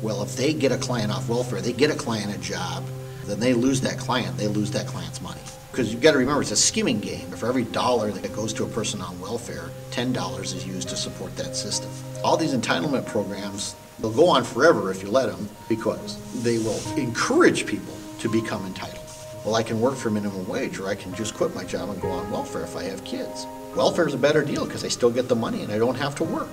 Well, if they get a client off welfare, they get a client a job, then they lose that client, they lose that client's money. Because you've got to remember, it's a skimming game. For every dollar that goes to a person on welfare, $10 is used to support that system. All these entitlement programs, they'll go on forever if you let them, because they will encourage people to become entitled. Well, I can work for minimum wage, or I can just quit my job and go on welfare if I have kids. Welfare is a better deal because I still get the money and I don't have to work.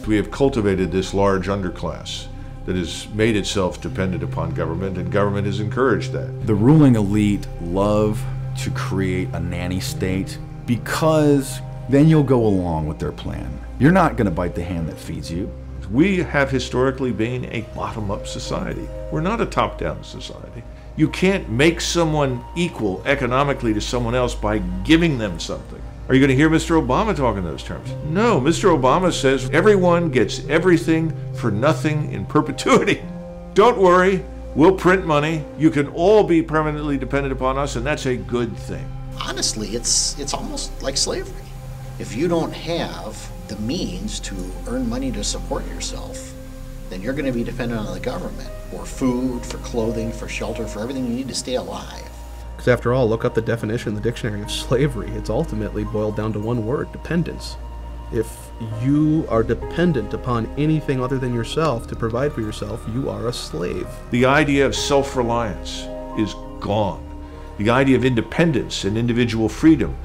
We have cultivated this large underclass that has made itself dependent upon government, and government has encouraged that. The ruling elite love to create a nanny state because then you'll go along with their plan. You're not going to bite the hand that feeds you. We have historically been a bottom-up society. We're not a top-down society. You can't make someone equal economically to someone else by giving them something. Are you going to hear Mr. Obama talk in those terms? No, Mr. Obama says everyone gets everything for nothing in perpetuity. Don't worry, we'll print money. You can all be permanently dependent upon us, and that's a good thing. Honestly, it's almost like slavery. If you don't have the means to earn money to support yourself, then you're going to be dependent on the government for food, for clothing, for shelter, for everything you need to stay alive. Because after all, look up the definition in the dictionary of slavery. It's ultimately boiled down to one word: dependence. If you are dependent upon anything other than yourself to provide for yourself, you are a slave. The idea of self-reliance is gone. The idea of independence and individual freedom,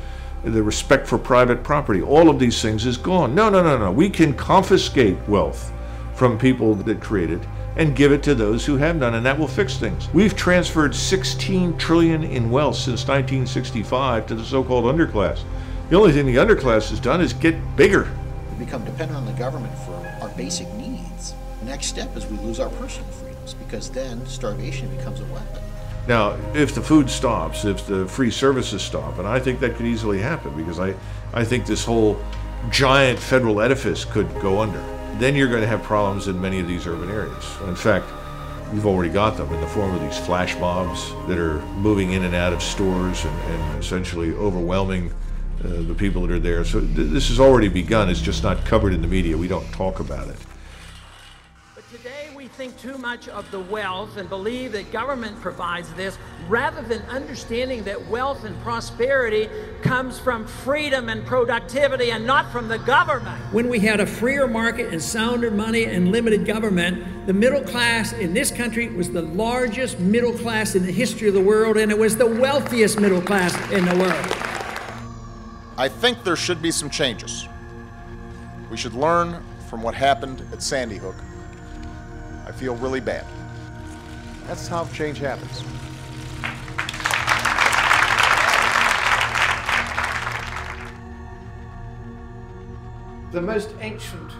the respect for private property, all of these things is gone. No. We can confiscate wealth from people that create it and give it to those who have none, and that will fix things. We've transferred $16 trillion in wealth since 1965 to the so-called underclass. The only thing the underclass has done is get bigger. We become dependent on the government for our basic needs. The next step is we lose our personal freedoms, because then starvation becomes a weapon. Now, if the food stops, if the free services stop, and I think that could easily happen, because I think this whole giant federal edifice could go under, then you're going to have problems in many of these urban areas. In fact, you've already got them in the form of these flash mobs that are moving in and out of stores and essentially overwhelming the people that are there. So this has already begun. It's just not covered in the media. We don't talk about it. But today we think too much of the wealth and believe that government provides this, rather than understanding that wealth and prosperity comes from freedom and productivity and not from the government. When we had a freer market and sounder money and limited government, the middle class in this country was the largest middle class in the history of the world, and it was the wealthiest middle class in the world. I think there should be some changes. We should learn from what happened at Sandy Hook. I feel really bad. That's how change happens. The most ancient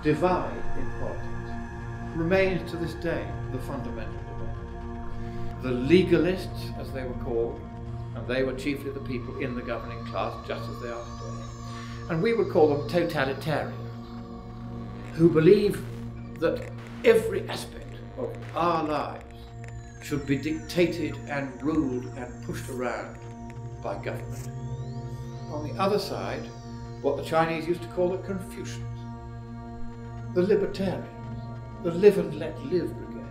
divide in politics remains to this day the fundamental divide. The legalists, as they were called, and they were chiefly the people in the governing class, just as they are today, and we would call them totalitarians, who believe that every aspect of our lives should be dictated and ruled and pushed around by government. On the other side, what the Chinese used to call the Confucians, the libertarians, the live and let live brigade,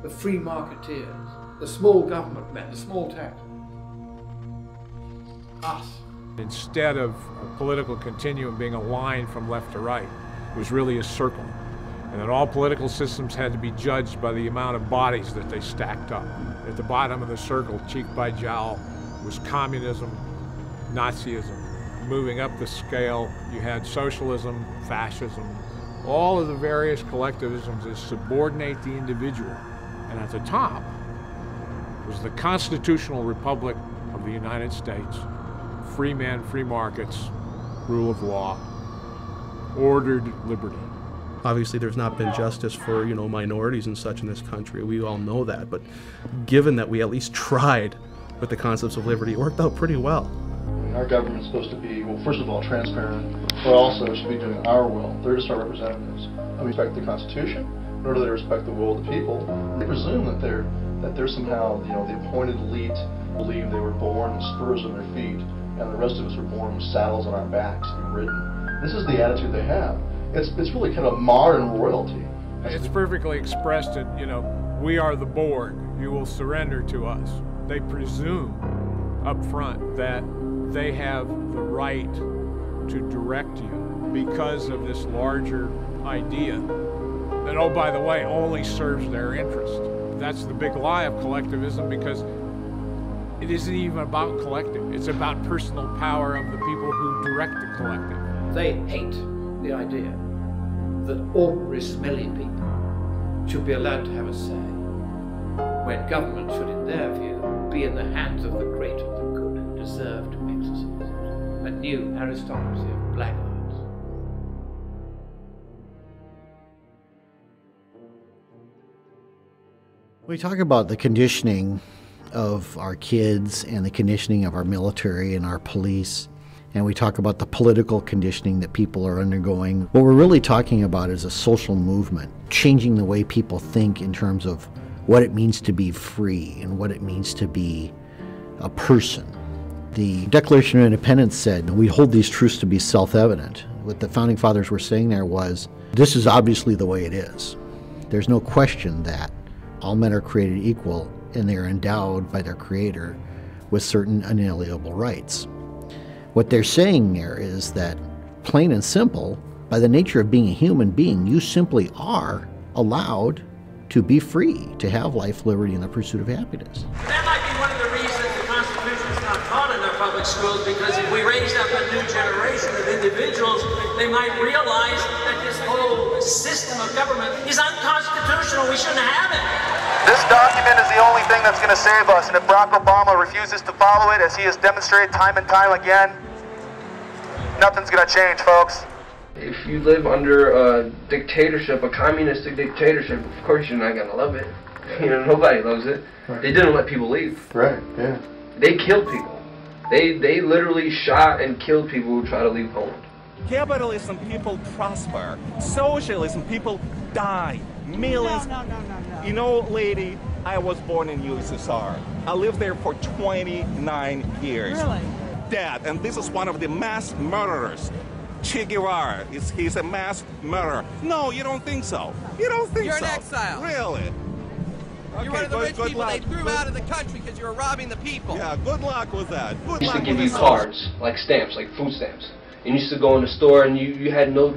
the free marketeers, the small government men, the small tax. Us. Instead of a political continuum being a line from left to right, it was really a circle. And that all political systems had to be judged by the amount of bodies that they stacked up. At the bottom of the circle, cheek by jowl, was communism, Nazism. Moving up the scale, you had socialism, fascism, all of the various collectivisms that subordinate the individual. And at the top was the constitutional republic of the United States. Free men, free markets, rule of law, ordered liberty. Obviously, there's not been justice for, minorities and such in this country. We all know that. But given that we at least tried with the concepts of liberty, it worked out pretty well. Our government's supposed to be, well, first of all, transparent, but also should be doing our will. They're just our representatives. And we respect the Constitution, nor do they respect the will of the people. They presume that they're that they're somehow, you know, the appointed elite believe they were born with spurs on their feet, and the rest of us were born with saddles on our backs to be ridden. This is the attitude they have. It's really kind of modern royalty. It's perfectly expressed in, you know, we are the board, you will surrender to us. They presume up front that they have the right to direct you because of this larger idea that, oh, by the way, only serves their interest. That's the big lie of collectivism, because it isn't even about collective. It's about personal power of the people who direct the collective. They hate the idea that ordinary smelly people should be allowed to have a say, when government should, in their view, be in the hands of the great and the good who deserve to exercise it. A new aristocracy of blackguards. We talk about the conditioning of our kids and the conditioning of our military and our police, and we talk about the political conditioning that people are undergoing. What we're really talking about is a social movement, changing the way people think in terms of what it means to be free and what it means to be a person. The Declaration of Independence said, we hold these truths to be self-evident. What the Founding Fathers were saying there was, this is obviously the way it is. There's no question that all men are created equal, and they are endowed by their Creator with certain unalienable rights. What they're saying there is that, plain and simple, by the nature of being a human being, you simply are allowed to be free, to have life, liberty, and the pursuit of happiness. That might be one of the reasons the Constitution is not taught in our public schools, because if we raise up a new generation of individuals, they might realize that this whole system of government is unconstitutional. We shouldn't have it. This document is the only thing that's going to save us, and if Barack Obama refuses to follow it, as he has demonstrated time and time again, nothing's going to change, folks. If you live under a dictatorship, a communistic dictatorship, of course you're not going to love it. You know, nobody loves it. Right. They didn't let people leave. Right, yeah. They killed people. They literally shot and killed people who try to leave Poland. Capitalism, people prosper. Socialism, people die. Millions. No. You know, lady, I was born in USSR. I lived there for 29 years. Really? Dead. And this is one of the mass murderers. Che Guevara, he's a mass murderer. No, you don't think so. You don't think so. You're an exile. Really? You're one of the rich people they threw out of the country because you were robbing the people. Yeah, good luck with that. Good used luck to give with you cards, like stamps, like food stamps. And you used to go in the store and you had no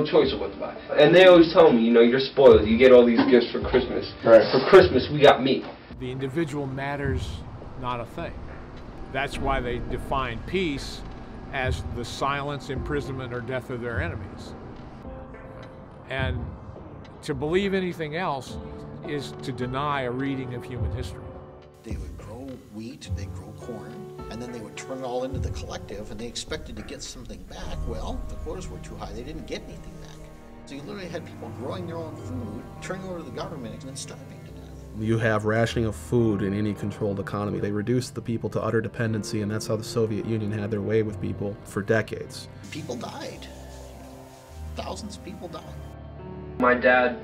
choice of what to buy. And they always tell me, you know, you're spoiled. You get all these gifts for Christmas. Right. For Christmas, we got meat. The individual matters not a thing. That's why they define peace as the silence, imprisonment, or death of their enemies. And to believe anything else is to deny a reading of human history. They would grow wheat, they'd grow corn, and then they would turn it all into the collective, and they expected to get something back. Well, the quotas were too high, they didn't get anything back. So you literally had people growing their own food, turning over to the government, and then starving to death. You have rationing of food in any controlled economy. They reduced the people to utter dependency, and that's how the Soviet Union had their way with people for decades. People died. Thousands of people died. My dad,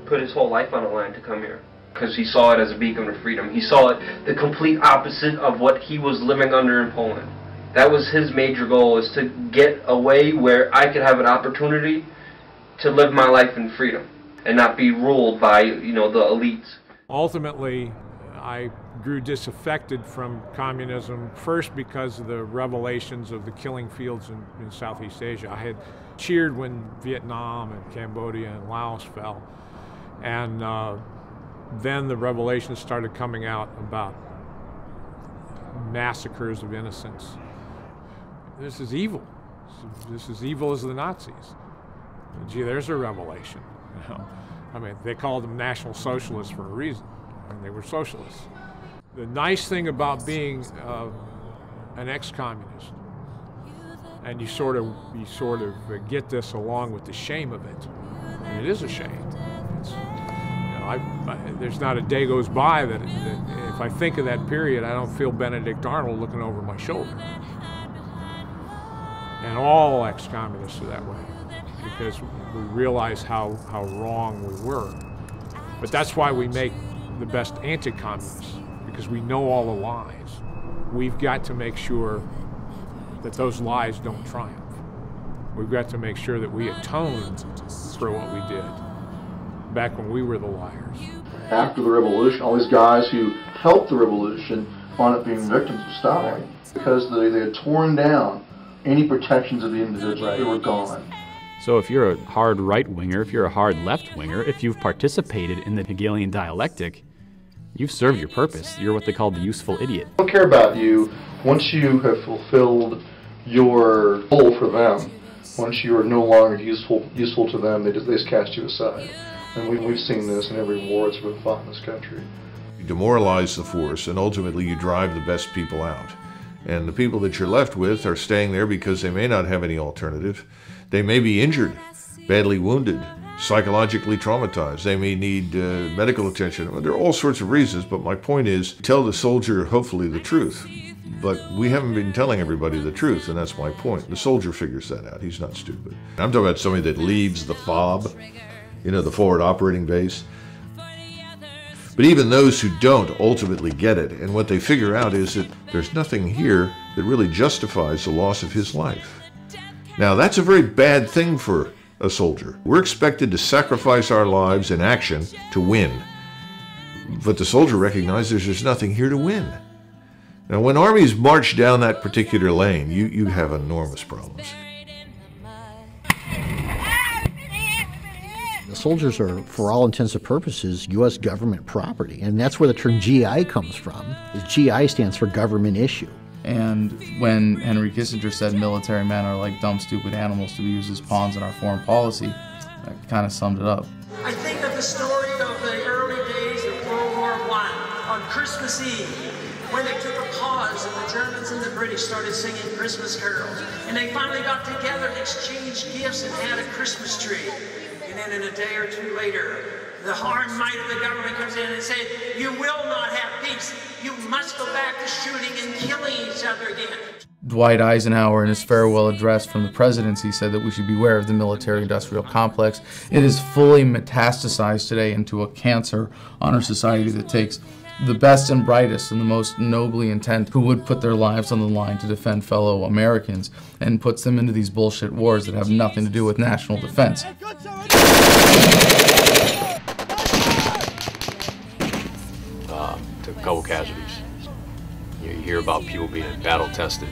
put his whole life on the line to come here because he saw it as a beacon of freedom. He saw it the complete opposite of what he was living under in Poland. That was his major goal, is to get away where I could have an opportunity to live my life in freedom and not be ruled by, you know, the elites. Ultimately, I grew disaffected from communism, first because of the revelations of the killing fields in Southeast Asia. I had cheered when Vietnam and Cambodia and Laos fell. And then the revelations started coming out about massacres of innocents. This is evil. This is evil as the Nazis. Gee, there's a revelation. You know? I mean, they called them National Socialists for a reason, and they were socialists. The nice thing about being an ex-communist, and you sort of get this along with the shame of it. And it is a shame. It's, you know, there's not a day goes by that if I think of that period, I don't feel Benedict Arnold looking over my shoulder. And all ex-communists are that way, because we realize how wrong we were. But that's why we make the best anti-communists because we know all the lies. We've got to make sure that those lies don't triumph. We've got to make sure that we atone for what we did back when we were the liars. After the revolution, all these guys who helped the revolution wound up being victims of Stalin because they had torn down any protections of the individual. They were gone. So if you're a hard right-winger, if you're a hard left-winger, if you've participated in the Hegelian dialectic, you've served your purpose. You're what they call the useful idiot. They don't care about you once you have fulfilled your role for them. Once you are no longer useful to them, they just cast you aside. And we've seen this in every war that's been fought in this country. You demoralize the force, and ultimately you drive the best people out. And the people that you're left with are staying there because they may not have any alternative. They may be injured, badly wounded, psychologically traumatized. They may need medical attention. Well, there are all sorts of reasons, but my point is, tell the soldier, hopefully, the truth. But we haven't been telling everybody the truth, and that's my point. The soldier figures that out. He's not stupid. I'm talking about somebody that leaves the FOB, you know, the forward operating base. But even those who don't ultimately get it, and what they figure out is that there's nothing here that really justifies the loss of his life. Now, that's a very bad thing for a soldier. We're expected to sacrifice our lives in action to win. But the soldier recognizes there's nothing here to win. Now, when armies march down that particular lane, you have enormous problems. The soldiers are, for all intents and purposes, U.S. government property. And that's where the term GI comes from. Is GI stands for government issue. And when Henry Kissinger said military men are like dumb, stupid animals to be used as pawns in our foreign policy, that kind of summed it up. I think of the story of the early days of World War I on Christmas Eve, when they took a pause and the Germans and the British started singing Christmas carols. And they finally got together and exchanged gifts and had a Christmas tree. And then in a day or two later, the hard might of the government comes in and says, you will not have peace. You must go back to shooting and killing each other again. Dwight Eisenhower, in his farewell address from the presidency, said that we should beware of the military-industrial complex. It is fully metastasized today into a cancer on our society that takes the best and brightest and the most nobly intent who would put their lives on the line to defend fellow Americans and puts them into these bullshit wars that have nothing to do with national defense. Took a couple casualties. You hear about people being battle tested.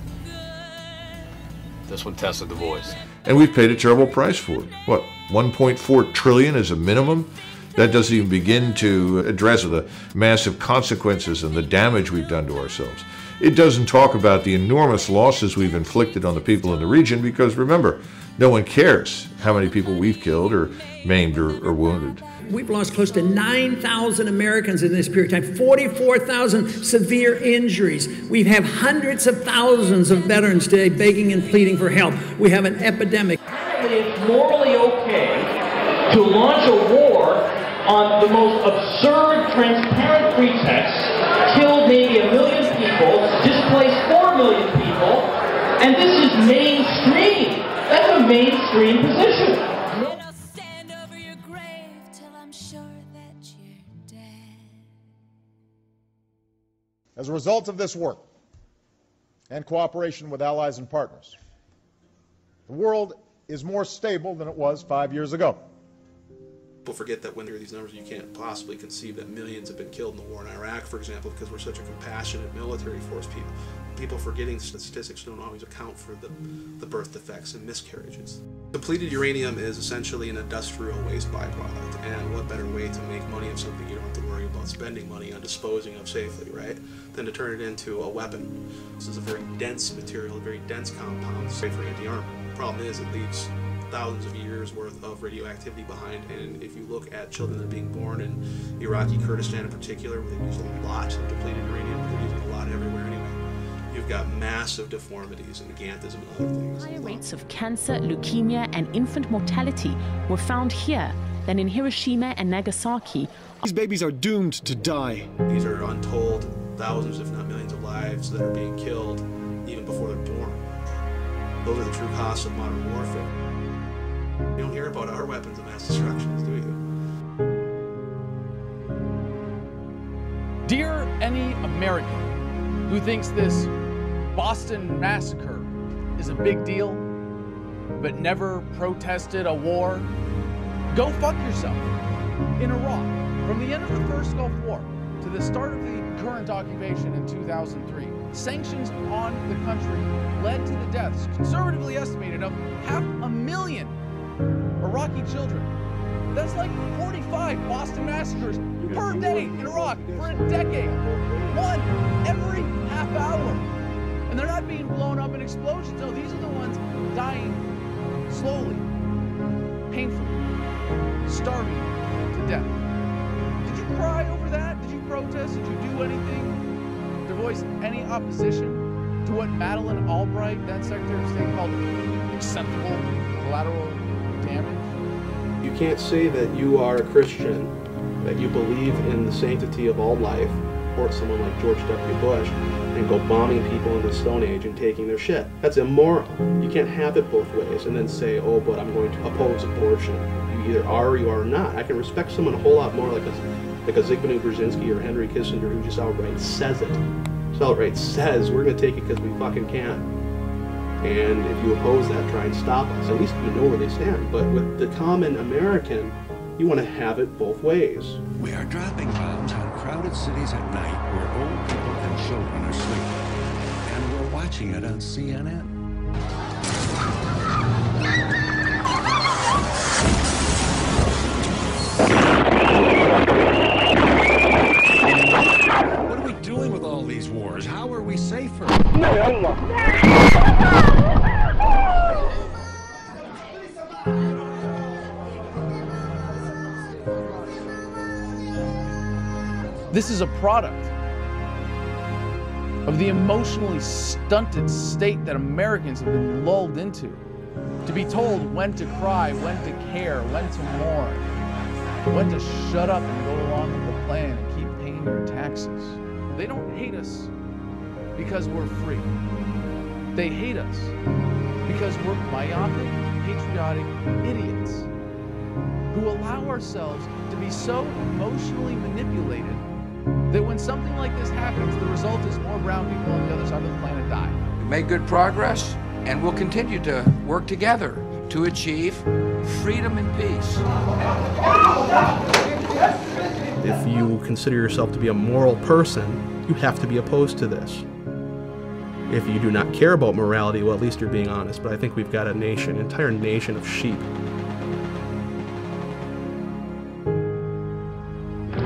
This one tested the voice. And we've paid a terrible price for it. What, 1.4 trillion is a minimum? That doesn't even begin to address the massive consequences and the damage we've done to ourselves. It doesn't talk about the enormous losses we've inflicted on the people in the region because, remember, no one cares how many people we've killed or maimed or wounded. We've lost close to 9,000 Americans in this period of time, 44,000 severe injuries. We have hundreds of thousands of veterans today begging and pleading for help. We have an epidemic. Apparently it's morally okay to launch a war on the most absurd, transparent pretext, kill maybe 1 million people, displace 4 million people, and this is mainstream. That's a mainstream position. As a result of this work and cooperation with allies and partners, the world is more stable than it was 5 years ago. People forget that when you hear these numbers, you can't possibly conceive that millions have been killed in the war in Iraq, for example, because we're such a compassionate military force. People forgetting statistics don't always account for the birth defects and miscarriages. Depleted uranium is essentially an industrial waste byproduct, and what better way to make money of something you don't have to worry about spending money on disposing of safely, right, than to turn it into a weapon. This is a very dense material, a very dense compound, safe for anti-armor. The problem is it leaves thousands of years worth of radioactivity behind, and if you look at children that are being born in Iraqi Kurdistan in particular, where they use a lot of depleted uranium, they're using a lot everywhere anyway, you've got massive deformities and gigantism and other things. Higher rates of cancer, leukemia, and infant mortality were found here than in Hiroshima and Nagasaki. These babies are doomed to die. These are untold thousands, if not millions of lives that are being killed even before they're born. Those are the true costs of modern warfare. You don't hear about our weapons of mass destruction, do you? any American who thinks this Boston massacre is a big deal, but never protested a war, go fuck yourself. In Iraq, from the end of the first Gulf War to the start of the current occupation in 2003, sanctions on the country led to the deaths, conservatively estimated, of 500,000 Iraqi children. That's like 45 Boston massacres per day in Iraq for a decade. One every half hour. And they're not being blown up in explosions. No, these are the ones dying slowly, painfully, starving to death. Did you cry over that? Did you protest? Did you do anything to voice any opposition to what Madeleine Albright, then Secretary of State, called acceptable collateral damage? You can't say that you are a Christian, that you believe in the sanctity of all life, or someone like George W. Bush, and go bombing people in the Stone Age and taking their shit. That's immoral. You can't have it both ways and then say, oh, but I'm going to oppose abortion. You either are or you are not. I can respect someone a whole lot more like a Zygmunt Brzezinski or Henry Kissinger who just outright says it. Just outright says, we're going to take it because we fucking can. And if you oppose that, try and stop us. At least you know where they stand. But with the common American, you want to have it both ways. We are dropping bombs on crowded cities at night where old people and children are sleeping. And we're watching it on CNN. What are we doing with all these wars? How are we safer? This is a product of the emotionally stunted state that Americans have been lulled into. To be told when to cry, when to care, when to mourn, when to shut up and go along with the plan and keep paying your taxes. They don't hate us because we're free. They hate us because we're myopic, patriotic idiots who allow ourselves to be so emotionally manipulated that when something like this happens, the result is more brown people on the other side of the planet die. We made good progress, and we'll continue to work together to achieve freedom and peace. If you consider yourself to be a moral person, you have to be opposed to this. If you do not care about morality, well, at least you're being honest. But I think we've got a nation, an entire nation of sheep.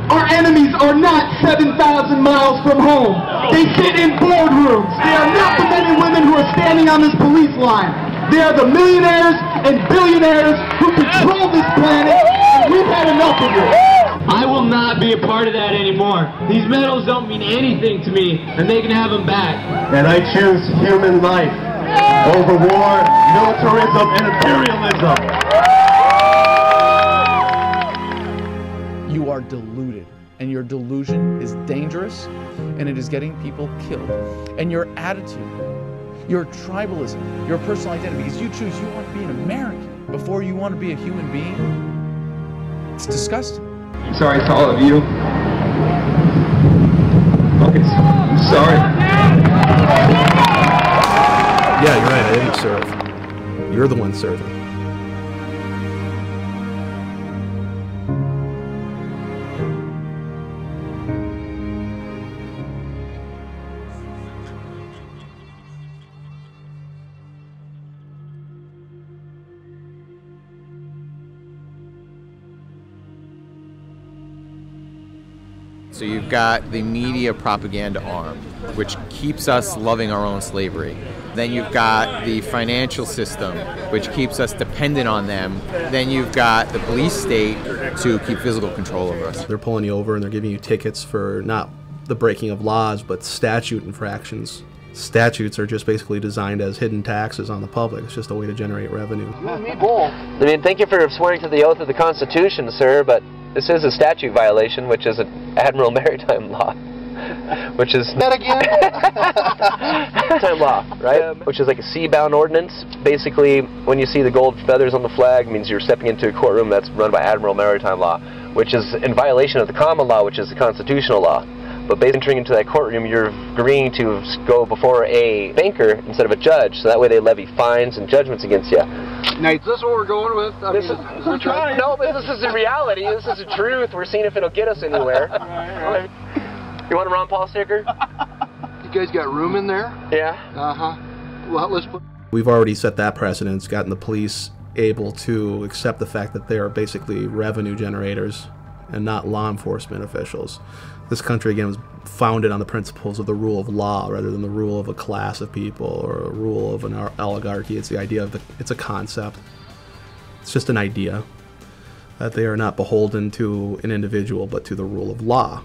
Our enemies are not 7,000 miles from home. They sit in boardrooms. They are not the men and women who are standing on this police line. They are the millionaires and billionaires who control this planet, and we've had enough of it. I will not be a part of that anymore. These medals don't mean anything to me, and they can have them back. And I choose human life over war, militarism, and imperialism. You are deluded, and your delusion is dangerous, and it is getting people killed. And your attitude, your tribalism, your personal identity, because you choose you want to be an American before you want to be a human being, it's disgusting. I'm sorry to all of you. I'm sorry. Yeah, you're right, I didn't serve. You're the one serving. So you've got the media propaganda arm, which keeps us loving our own slavery. Then you've got the financial system, which keeps us dependent on them. Then you've got the police state to keep physical control over us. They're pulling you over and they're giving you tickets for not the breaking of laws, but statute infractions. Statutes are just basically designed as hidden taxes on the public. It's just a way to generate revenue. I mean, thank you for swearing to the oath of the Constitution, sir, but this is a statute violation, which is an Admiral Maritime Law, which is... That again? Maritime Law, right? Which is like a sea-bound ordinance. Basically, when you see the gold feathers on the flag, it means you're stepping into a courtroom that's run by Admiral Maritime Law, which is in violation of the common law, which is the constitutional law. But basically entering into that courtroom, you're agreeing to go before a banker instead of a judge, so that way they levy fines and judgments against you. Now, is this what we're going with? I mean, No, but this is the reality. This is the truth. We're seeing if it'll get us anywhere. Right. You want a Ron Paul sticker? You guys got room in there? Yeah. Well, let's put... We've already set that precedence, gotten the police able to accept the fact that they are basically revenue generators and not law enforcement officials. This country, again, was founded on the principles of the rule of law rather than the rule of a class of people or a rule of an oligarchy. It's the idea of it's a concept. It's just an idea that they are not beholden to an individual but to the rule of law.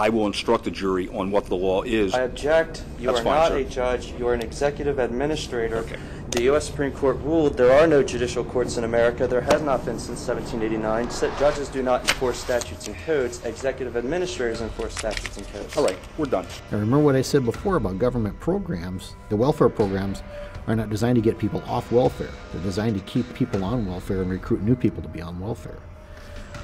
I will instruct the jury on what the law is. I object. You are not a judge. You are an executive administrator. Okay. The U.S. Supreme Court ruled there are no judicial courts in America. There has not been since 1789. Judges do not enforce statutes and codes. Executive administrators enforce statutes and codes. All right, we're done. Now remember what I said before about government programs. The welfare programs are not designed to get people off welfare. They're designed to keep people on welfare and recruit new people to be on welfare.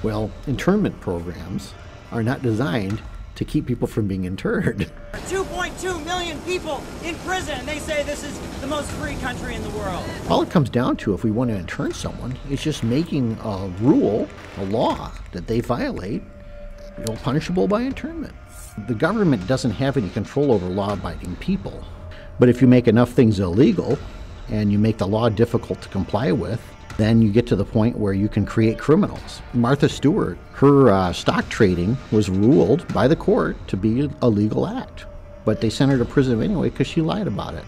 Well, internment programs are not designed to keep people from being interred. 2.2 million people in prison, and they say this is the most free country in the world. All it comes down to, if we want to intern someone, is just making a rule, a law, that they violate, punishable by internment. The government doesn't have any control over law-abiding people. But if you make enough things illegal, and you make the law difficult to comply with, then you get to the point where you can create criminals. Martha Stewart, her stock trading was ruled by the court to be a legal act. But they sent her to prison anyway because she lied about it.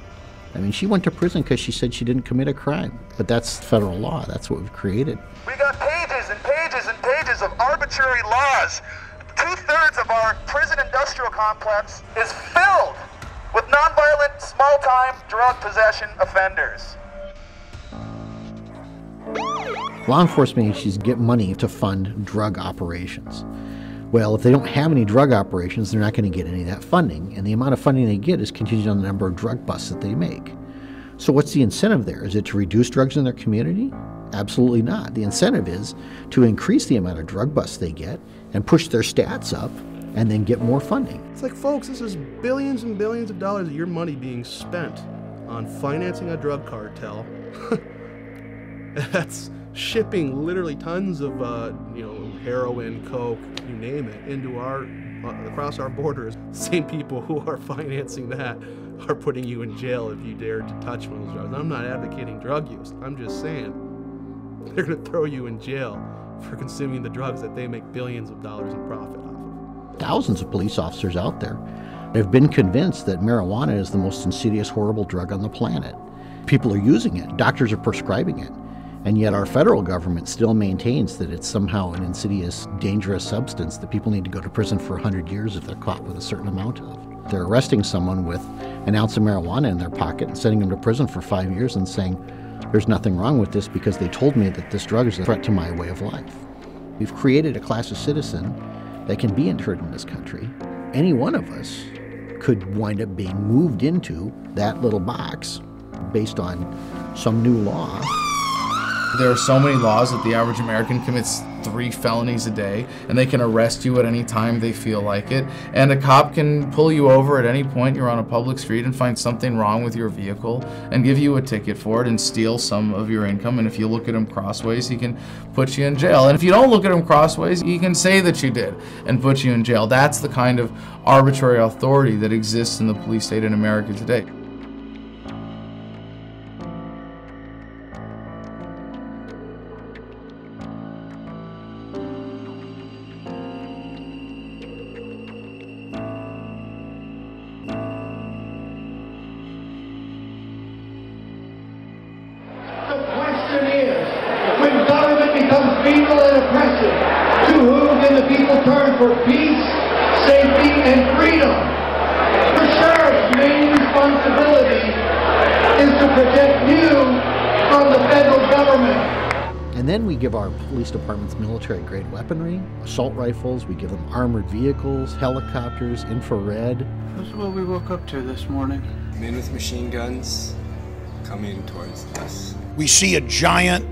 I mean, she went to prison because she said she didn't commit a crime. But that's federal law. That's what we've created. We got pages and pages and pages of arbitrary laws. 2/3 of our prison industrial complex is filled with nonviolent, small-time drug possession offenders. Law enforcement agencies get money to fund drug operations. Well, if they don't have any drug operations, they're not going to get any of that funding, and the amount of funding they get is contingent on the number of drug busts that they make. So what's the incentive there? Is it to reduce drugs in their community? Absolutely not. The incentive is to increase the amount of drug busts they get and push their stats up and then get more funding. It's like, folks, this is billions and billions of dollars of your money being spent on financing a drug cartel. That's shipping literally tons of heroin, coke, you name it, into across our borders. Same people who are financing that are putting you in jail if you dare to touch one of those drugs. I'm not advocating drug use. I'm just saying they're going to throw you in jail for consuming the drugs that they make billions of dollars in profit off of. Thousands of police officers out there have been convinced that marijuana is the most insidious, horrible drug on the planet. People are using it. Doctors are prescribing it. And yet our federal government still maintains that it's somehow an insidious, dangerous substance that people need to go to prison for 100 years if they're caught with a certain amount of. They're arresting someone with an ounce of marijuana in their pocket and sending them to prison for 5 years and saying, there's nothing wrong with this because they told me that this drug is a threat to my way of life. We've created a class of citizen that can be interred in this country. Any one of us could wind up being moved into that little box based on some new law. There are so many laws that the average American commits 3 felonies a day, and they can arrest you at any time they feel like it. And a cop can pull you over at any point you're on a public street and find something wrong with your vehicle and give you a ticket for it and steal some of your income. And if you look at him crossways, he can put you in jail. And if you don't look at him crossways, he can say that you did and put you in jail. That's the kind of arbitrary authority that exists in the police state in America today. For peace, safety, and freedom. The sheriff's main responsibility is to protect you from the federal government. And then we give our police departments military-grade weaponry, assault rifles, we give them armored vehicles, helicopters, infrared. This is what we woke up to this morning. Men with machine guns coming towards us. We see a giant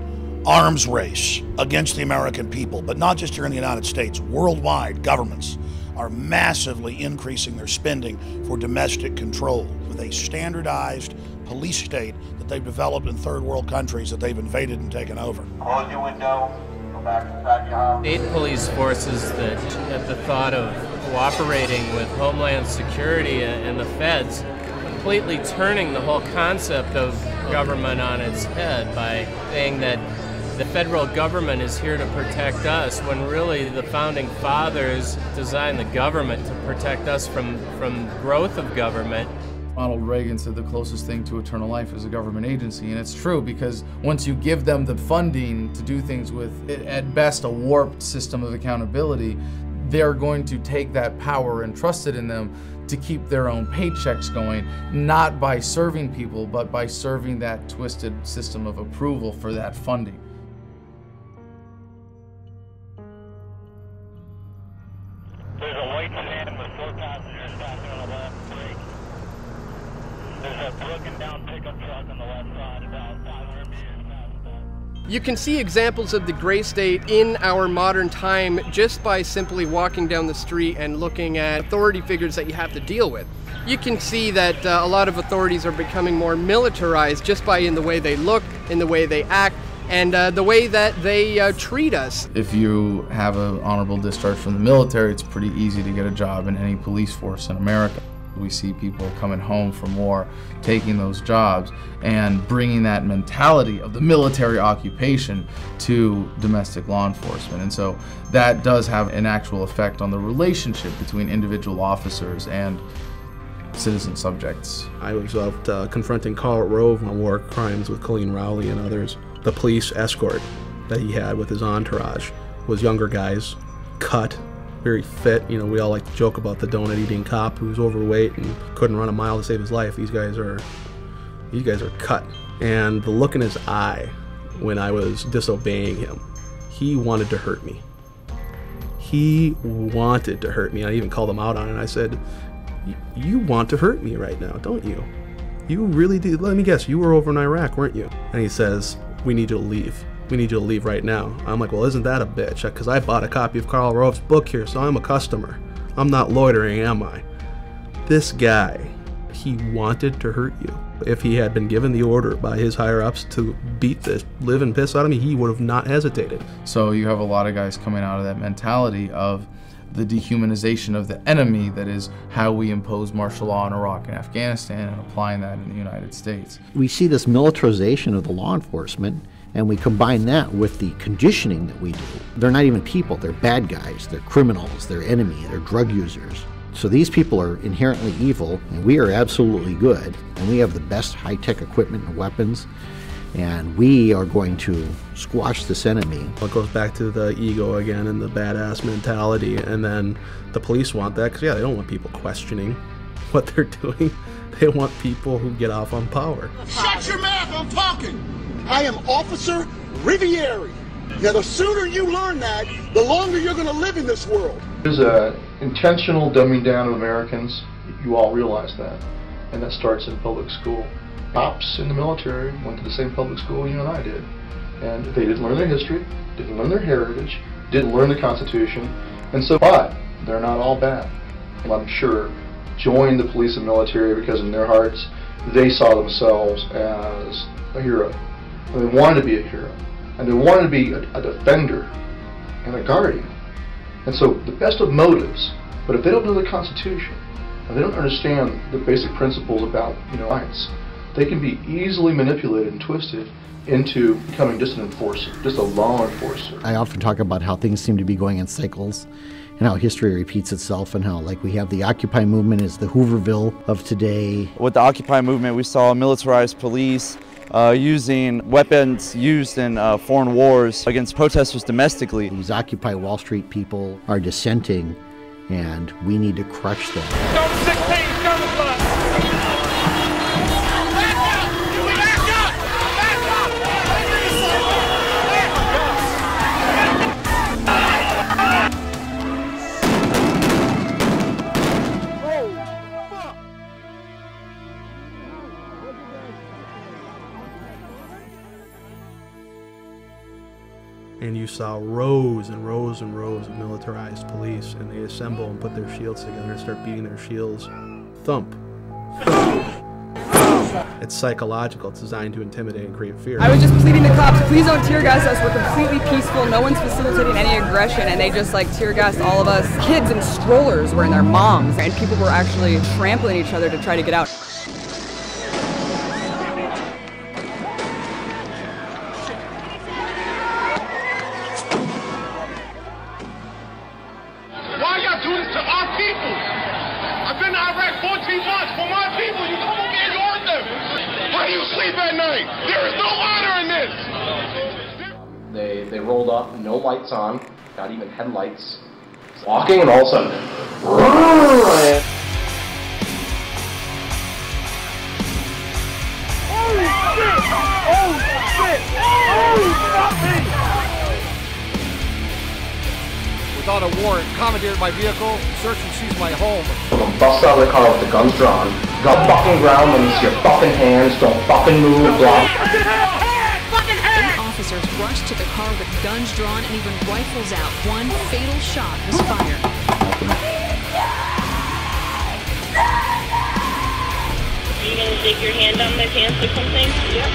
arms race against the American people, but not just here in the United States. Worldwide, governments are massively increasing their spending for domestic control with a standardized police state that they've developed in third world countries that they've invaded and taken over. Close your window, go back inside your house. State police forces that, at the thought of cooperating with Homeland Security and the feds, completely turning the whole concept of government on its head by saying that the federal government is here to protect us, when really the founding fathers designed the government to protect us from growth of government. Ronald Reagan said the closest thing to eternal life is a government agency, and it's true, because once you give them the funding to do things with, at best, a warped system of accountability, they're going to take that power and trust it in them to keep their own paychecks going, not by serving people, but by serving that twisted system of approval for that funding. There's a white sedan with 4 passengers passing on the left brake. There's a broken down pickup truck on the left side about 500 meters past that. You can see examples of the gray state in our modern time just by simply walking down the street and looking at authority figures that you have to deal with. You can see that a lot of authorities are becoming more militarized just by in the way they look, in the way they act, and the way that they treat us. If you have an honorable discharge from the military, it's pretty easy to get a job in any police force in America. We see people coming home from war, taking those jobs, and bringing that mentality of the military occupation to domestic law enforcement. And so that does have an actual effect on the relationship between individual officers and citizen subjects. I was out confronting Carl Rove on war crimes with Colleen Rowley and others. The police escort that he had with his entourage was younger guys, cut, very fit. You know, we all like to joke about the donut-eating cop who's overweight and couldn't run a mile to save his life. These guys are cut. And the look in his eye when I was disobeying him, he wanted to hurt me. He wanted to hurt me. I even called him out on it. I said, "You want to hurt me right now, don't you? You really do. Let me guess, you were over in Iraq, weren't you?" And he says, "We need you to leave. We need you to leave right now." I'm like, "Well, isn't that a bitch? Because I bought a copy of Karl Rove's book here, so I'm a customer. I'm not loitering, am I?" This guy, he wanted to hurt you. If he had been given the order by his higher-ups to beat the living piss out of me, he would have not hesitated. So you have a lot of guys coming out of that mentality of the dehumanization of the enemy, that is how we impose martial law in Iraq and Afghanistan, and applying that in the United States. We see this militarization of the law enforcement, and we combine that with the conditioning that we do. They're not even people, they're bad guys, they're criminals, they're enemy, they're drug users. So these people are inherently evil, and we are absolutely good, and we have the best high-tech equipment and weapons, and we are going to squash this enemy. It goes back to the ego again and the badass mentality, and then the police want that because, yeah, they don't want people questioning what they're doing. They want people who get off on power. Shut your mouth, I'm talking! I am Officer Riviere. Now, the sooner you learn that, the longer you're going to live in this world. There's an intentional dumbing down of Americans. You all realize that. And that starts in public school. Cops in the military went to the same public school you and I did. And they didn't learn their history, didn't learn their heritage, didn't learn the Constitution. And so, but they're not all bad. And I'm sure joined the police and military because in their hearts, they saw themselves as a hero. And they wanted to be a hero. And they wanted to be a defender and a guardian. And so the best of motives, but if they don't know the Constitution, and they don't understand the basic principles about, rights, they can be easily manipulated and twisted into becoming just an enforcer, just a law enforcer. I often talk about how things seem to be going in cycles, and how history repeats itself, and how, like, we have the Occupy movement is the Hooverville of today. With the Occupy movement, we saw militarized police using weapons used in foreign wars against protesters domestically. These Occupy Wall Street people are dissenting, and we need to crush them. Go to 16, go to blood! and you saw rows and rows and rows of militarized police, and they assemble and put their shields together and start beating their shields. Thump. It's psychological. It's designed to intimidate and create fear. I was just pleading the cops, please don't tear gas us. We're completely peaceful. No one's facilitating any aggression, and they just like tear gassed all of us. Kids in strollers were in their moms, and people were actually trampling each other to try to get out. Why y'all do this to our people? I've been to Iraq 14 months. For my people, you come over here and hurt them. How do you sleep at night? There is no honor in this. They rolled up, no lights on, not even headlights. Walking, and all of a sudden, Without a warrant, commandeered my vehicle, search and seize my home. bust out of the car with the guns drawn. Go fucking ground when you see your fucking hands. Don't fucking move. Block. Officers rushed to the car with guns drawn and even rifles out. One fatal shot was fired. Are you going to stick your hand on my pants or something? Yep.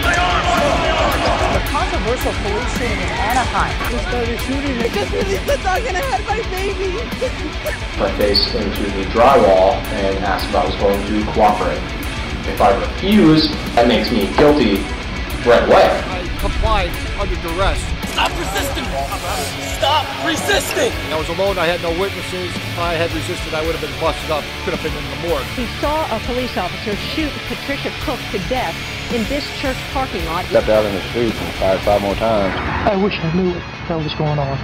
A controversial police shooting in Anaheim. They started shooting me. Just released the dog and I had my baby. My face into the drywall and asked if I was going to cooperate. If I refuse, that makes me guilty right away. I complied under duress. Stop resisting! Stop resisting! I was alone, I had no witnesses. If I had resisted, I would have been busted up, could have been in the morgue. He saw a police officer shoot Patricia Cook to death in this church parking lot. Stepped out in the street and fired 5 more times. I wish I knew what the hell was going on.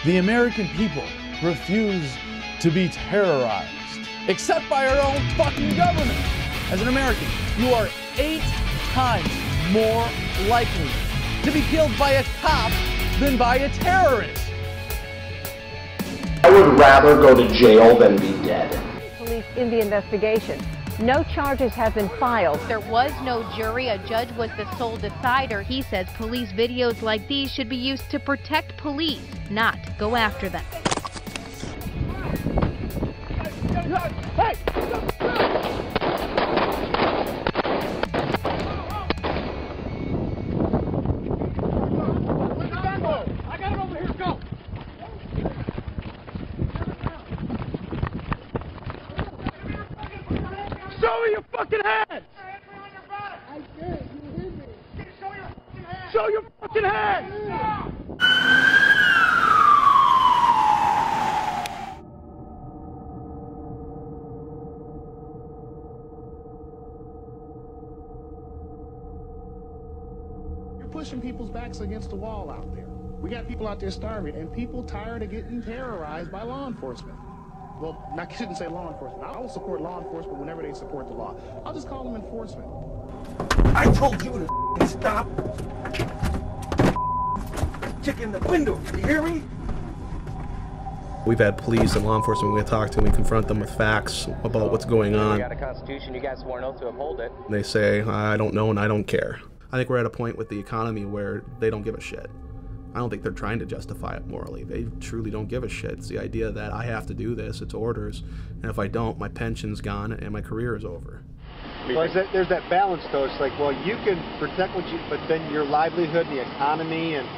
The American people refuse to be terrorized, except by our own fucking government. As an American, you are 8 times more likely to be killed by a cop than by a terrorist. I would rather go to jail than be dead. Police in the investigation. No charges have been filed. There was no jury. A judge was the sole decider. He says police videos like these should be used to protect police, not go after them. Hey! Show me your fucking hands! Show your fucking hands! You're pushing people's backs against the wall out there. We got people out there starving, and people tired of getting terrorized by law enforcement. Well, I shouldn't say law enforcement. I will support law enforcement whenever they support the law. I'll just call them enforcement. I told you to stop kicking the window. You hear me? We've had police and law enforcement we talk to and we confront them with facts about what's going on. You got a constitution, you got sworn an oath to uphold it. And they say, I don't know and I don't care. I think we're at a point with the economy where they don't give a shit. I don't think they're trying to justify it morally. They truly don't give a shit. It's the idea that I have to do this, it's orders, and if I don't, my pension's gone and my career is over. Well, there's that balance, though. It's like, well, you can protect what you, but then your livelihood and the economy, and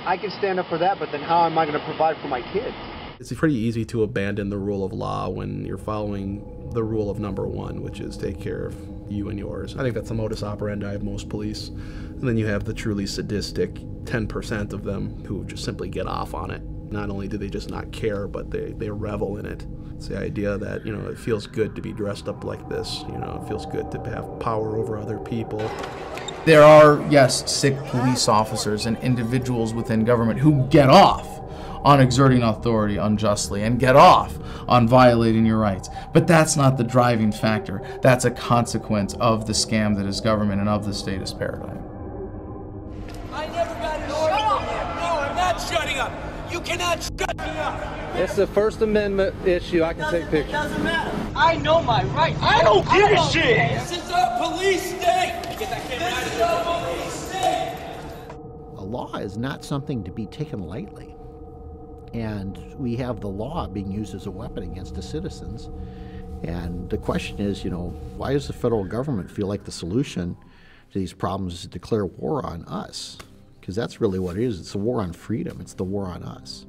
I can stand up for that, but then how am I going to provide for my kids? It's pretty easy to abandon the rule of law when you're following the rule of number one, which is take care of you and yours. I think that's the modus operandi of most police. And then you have the truly sadistic 10% of them who just simply get off on it. Not only do they just not care, but they revel in it. It's the idea that, you know, it feels good to be dressed up like this. You know, it feels good to have power over other people. There are, yes, sick police officers and individuals within government who get off on exerting authority unjustly and get off on violating your rights. But that's not the driving factor. That's a consequence of the scam that is government and of the statist paradigm. I never got an order from you. No, I'm not shutting up. You cannot shut me up. It's the First Amendment issue. I can take pictures. It doesn't matter. I know my rights. I don't give a shit. This is a police state. This is a police state. A law is not something to be taken lightly. And we have the law being used as a weapon against the citizens. And the question is, why does the federal government feel like the solution to these problems is to declare war on us? Because that's really what it is. It's a war on freedom. It's the war on us.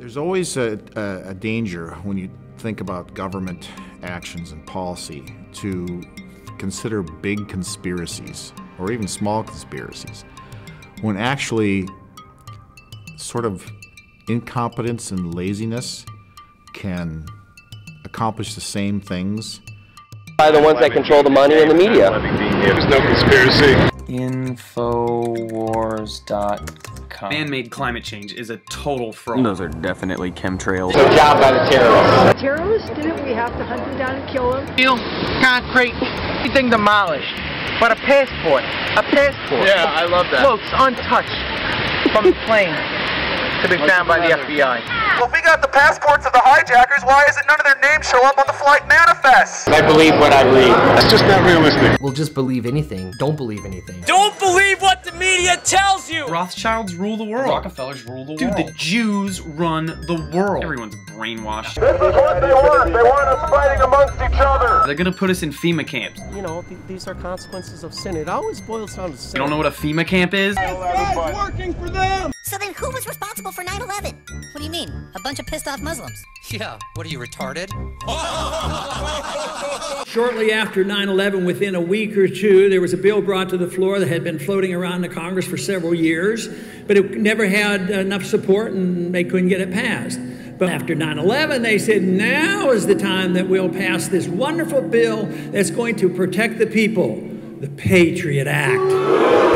There's always a danger when you think about government actions and policy to consider big conspiracies or even small conspiracies, when actually sort of incompetence and laziness can accomplish the same things. By the ones that control the money and the media. There's no conspiracy. Infowars.com. Man-made climate change is a total fraud. Those are definitely chemtrails. It's a job by the terrorists. Terrorists didn't we have to hunt them down and kill them? Steel, concrete, everything demolished. But a passport. Yeah, I love that. Floats untouched from the plane to be found by the FBI. Well, if we got the passports of the hijackers, why is it none of their names show up on the flight manifests? I believe what I read. That's just not realistic. Well, just believe anything. Don't believe anything. Don't believe what the media tells you! Rothschilds rule the world. Rockefellers rule the world. Dude, the Jews run the world. Everyone's brainwashed. This is what they want. They want us fighting amongst each other. They're gonna put us in FEMA camps. These are consequences of sin. It always boils down to sin. You don't know what a FEMA camp is? This guy's working for them! So then who was responsible for 9/11? What do you mean? A bunch of pissed off Muslims. Yeah, what are you, retarded? Shortly after 9/11, within a week or two, there was a bill brought to the floor that had been floating around the Congress for several years, but it never had enough support and they couldn't get it passed. But after 9/11, they said, now is the time that we'll pass this wonderful bill that's going to protect the people, the Patriot Act.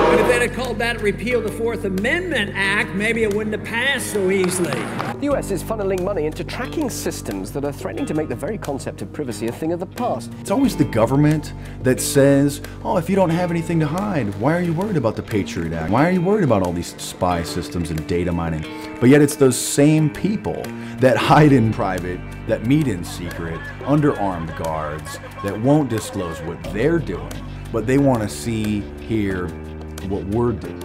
But if they'd have called that repeal the Fourth Amendment Act, maybe it wouldn't have passed so easily. The US is funneling money into tracking systems that are threatening to make the very concept of privacy a thing of the past. It's always the government that says, oh, if you don't have anything to hide, why are you worried about the Patriot Act? Why are you worried about all these spy systems and data mining? But yet it's those same people that hide in private, that meet in secret, under armed guards, that won't disclose what they're doing, but they want to see, hear what we're doing.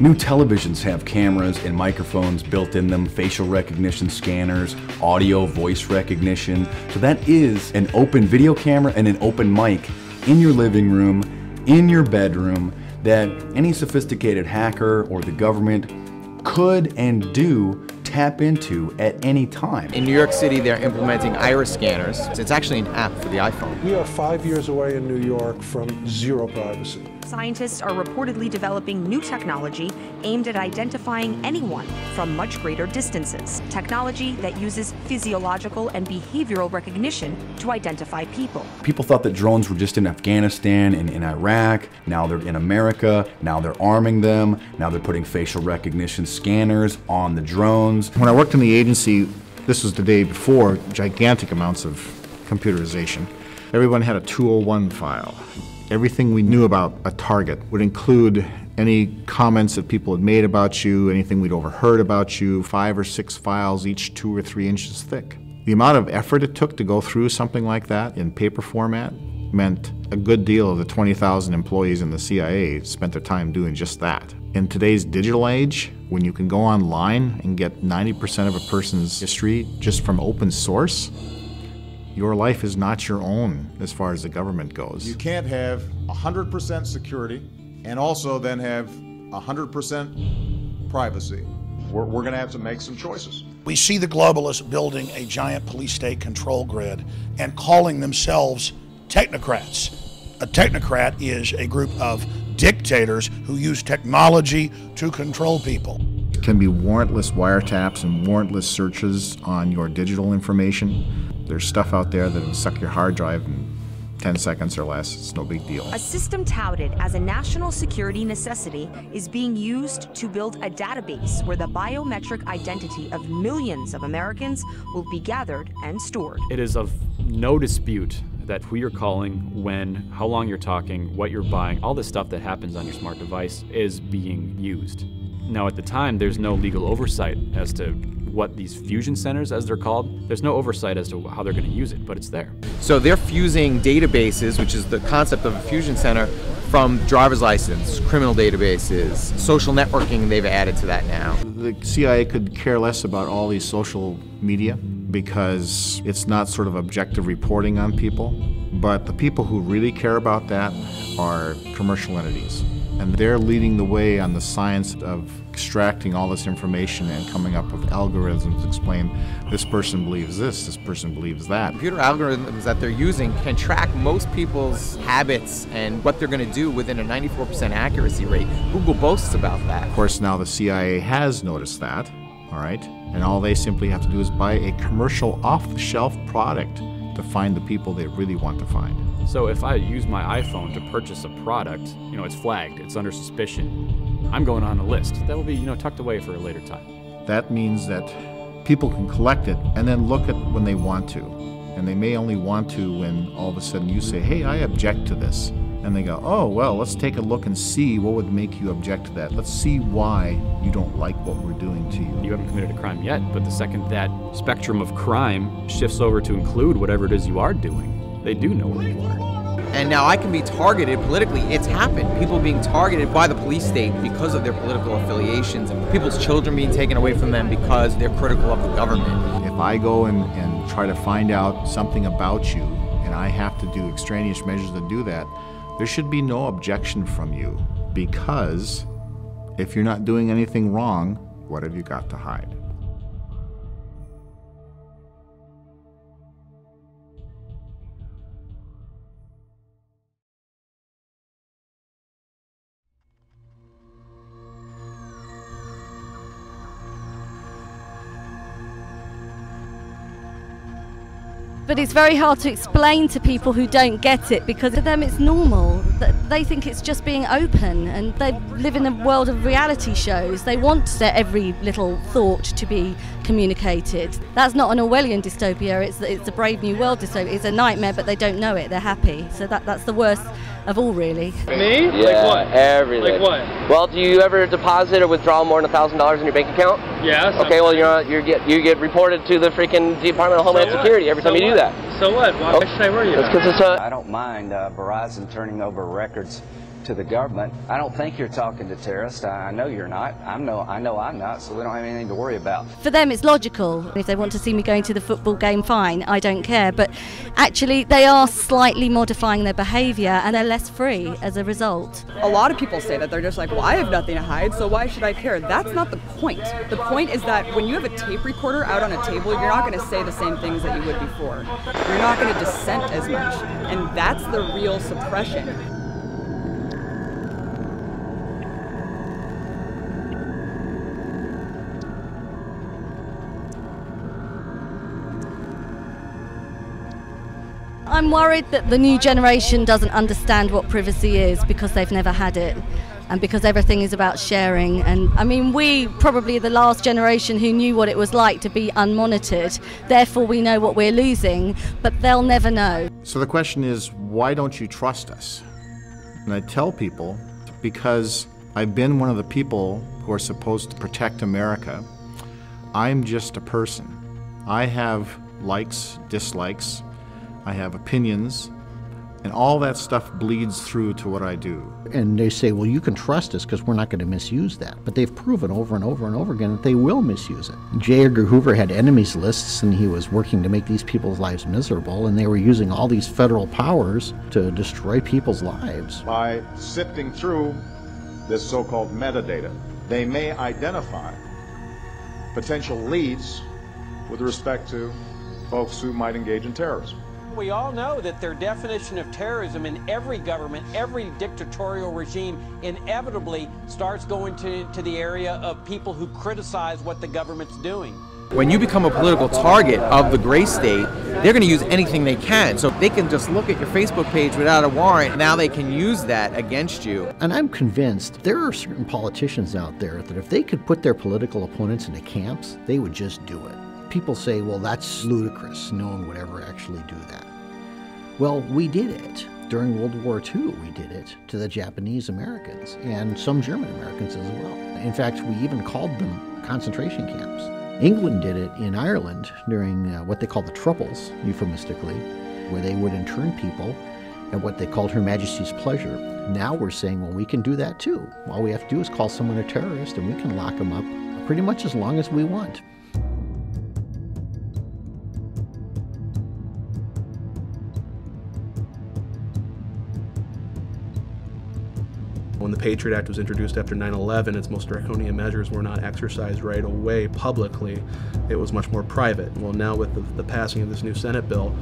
New televisions have cameras and microphones built in them, facial recognition scanners, audio, voice recognition. So that is an open video camera and an open mic in your living room, in your bedroom, that any sophisticated hacker or the government could and do tap into at any time. In New York City, they're implementing iris scanners. It's actually an app for the iPhone. We are 5 years away in New York from zero privacy. Scientists are reportedly developing new technology aimed at identifying anyone from much greater distances. Technology that uses physiological and behavioral recognition to identify people. People thought that drones were just in Afghanistan and in Iraq. Now they're in America. Now they're arming them. Now they're putting facial recognition scanners on the drones. When I worked in the agency, this was the day before gigantic amounts of computerization. Everyone had a 201 file. Everything we knew about a target would include any comments that people had made about you, anything we'd overheard about you, 5 or 6 files, each 2 or 3 inches thick. The amount of effort it took to go through something like that in paper format meant a good deal of the 20,000 employees in the CIA spent their time doing just that. In today's digital age, when you can go online and get 90% of a person's history just from open source, your life is not your own as far as the government goes. You can't have 100% security and also then have 100% privacy. We're going to have to make some choices. We see the globalists building a giant police state control grid and calling themselves technocrats. A technocrat is a group of dictators who use technology to control people. It can be warrantless wiretaps and warrantless searches on your digital information. There's stuff out there that will suck your hard drive in 10 seconds or less. It's no big deal. A system touted as a national security necessity is being used to build a database where the biometric identity of millions of Americans will be gathered and stored. It is of no dispute that who you're calling, when, how long you're talking, what you're buying, all the stuff that happens on your smart device is being used. Now, at the time, there's no legal oversight as to what these fusion centers, as they're called, there's no oversight as to how they're going to use it, but it's there. So they're fusing databases, which is the concept of a fusion center, from driver's license, criminal databases, social networking they've added to that now. The CIA could care less about all these social media because it's not sort of objective reporting on people. But the people who really care about that are commercial entities. And they're leading the way on the science of extracting all this information and coming up with algorithms to explain this person believes this person believes that. Computer algorithms that they're using can track most people's habits and what they're going to do within a 94% accuracy rate. Google boasts about that. Of course, now the CIA has noticed that, all right? And all they simply have to do is buy a commercial off-the-shelf product to find the people they really want to find. So if I use my iPhone to purchase a product, it's flagged, it's under suspicion, I'm going on a list. That will be, tucked away for a later time. That means that people can collect it and then look at when they want to. And they may only want to when all of a sudden you say, hey, I object to this. And they go, oh, well, let's take a look and see what would make you object to that. Let's see why you don't like what we're doing to you. You haven't committed a crime yet, but the second that spectrum of crime shifts over to include whatever it is you are doing, they do know where you are. And now I can be targeted politically. It's happened. People being targeted by the police state because of their political affiliations, and people's children being taken away from them because they're critical of the government. If I go and try to find out something about you, and I have to do extraneous measures to do that, there should be no objection from you, because if you're not doing anything wrong, what have you got to hide? But it's very hard to explain to people who don't get it, because to them it's normal. They think it's just being open, and they live in a world of reality shows. They want their every little thought to be communicated. That's not an Orwellian dystopia, it's a Brave New World dystopia. It's a nightmare, but they don't know it, they're happy. So that's the worst of all, really. Me? Yeah, like what? Everything. Like what? Well, do you ever deposit or withdraw more than $1,000 in your bank account? Yeah. Okay, well, you get reported to the freaking Department of Homeland Security every time you do that. So what? Why should I worry about it? I don't mind Verizon turning over records to the government. I don't think you're talking to terrorists. I know you're not. I know I'm not, so we don't have anything to worry about. For them it's logical. If they want to see me going to the football game, fine, I don't care. But actually they are slightly modifying their behaviour, and they're less free as a result. A lot of people say that they're just like, well, I have nothing to hide, so why should I care? That's not the point. The point is that when you have a tape recorder out on a table, you're not going to say the same things that you would before. You're not going to dissent as much, and that's the real suppression. I'm worried that the new generation doesn't understand what privacy is because they've never had it, and because everything is about sharing. And I mean, we probably the last generation who knew what it was like to be unmonitored, therefore we know what we're losing, but they'll never know. So the question is, why don't you trust us? And I tell people, because I've been one of the people who are supposed to protect America. I'm just a person. I have likes, dislikes, I have opinions, and all that stuff bleeds through to what I do. And they say, well, you can trust us because we're not going to misuse that. But they've proven over and over and over again that they will misuse it. J. Edgar Hoover had enemies lists, and he was working to make these people's lives miserable, and they were using all these federal powers to destroy people's lives. By sifting through this so-called metadata, they may identify potential leads with respect to folks who might engage in terrorism. We all know that their definition of terrorism in every government, every dictatorial regime, inevitably starts going to the area of people who criticize what the government's doing. When you become a political target of the gray state, they're going to use anything they can. So they can just look at your Facebook page without a warrant. Now they can use that against you. And I'm convinced there are certain politicians out there that if they could put their political opponents into camps, they would just do it. People say, well, that's ludicrous. No one would ever actually do that. Well, we did it. During World War II, we did it to the Japanese Americans and some German Americans as well. In fact, we even called them concentration camps. England did it in Ireland during what they call the Troubles, euphemistically, where they would intern people at what they called Her Majesty's pleasure. Now we're saying, well, we can do that too. All we have to do is call someone a terrorist and we can lock them up pretty much as long as we want. When the Patriot Act was introduced after 9/11, its most draconian measures were not exercised right away publicly. It was much more private. Well, now with the passing of this new Senate bill,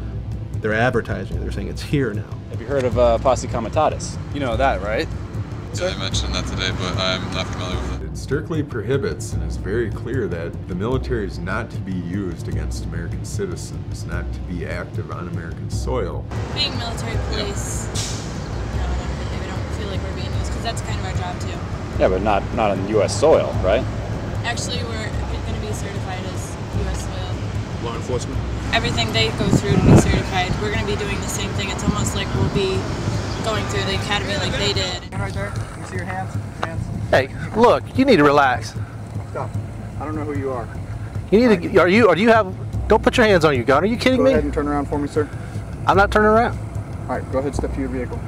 they're advertising. They're saying it's here now. Have you heard of posse comitatus? You know that, right? Yeah, they mentioned that today, but I'm not familiar with it. It strictly prohibits, and it's very clear that the military is not to be used against American citizens, not to be active on American soil. Being military police, maybe we don't feel like we're being used, because that's kind of our job too. Yeah, but not on U.S. soil, right? Actually, we're going to be certified as U.S. soil. Law enforcement? Everything they go through to be certified, we're going to be doing the same thing. It's almost like we'll be going through the academy like they did. Right there. Can you see your hands? Hey, look, you need to relax. Stop. I don't know who you are. You need to, do you have, don't put your hands on your gun. Are you kidding me? Go ahead and turn around for me, sir. I'm not turning around. All right, go ahead, step to your vehicle.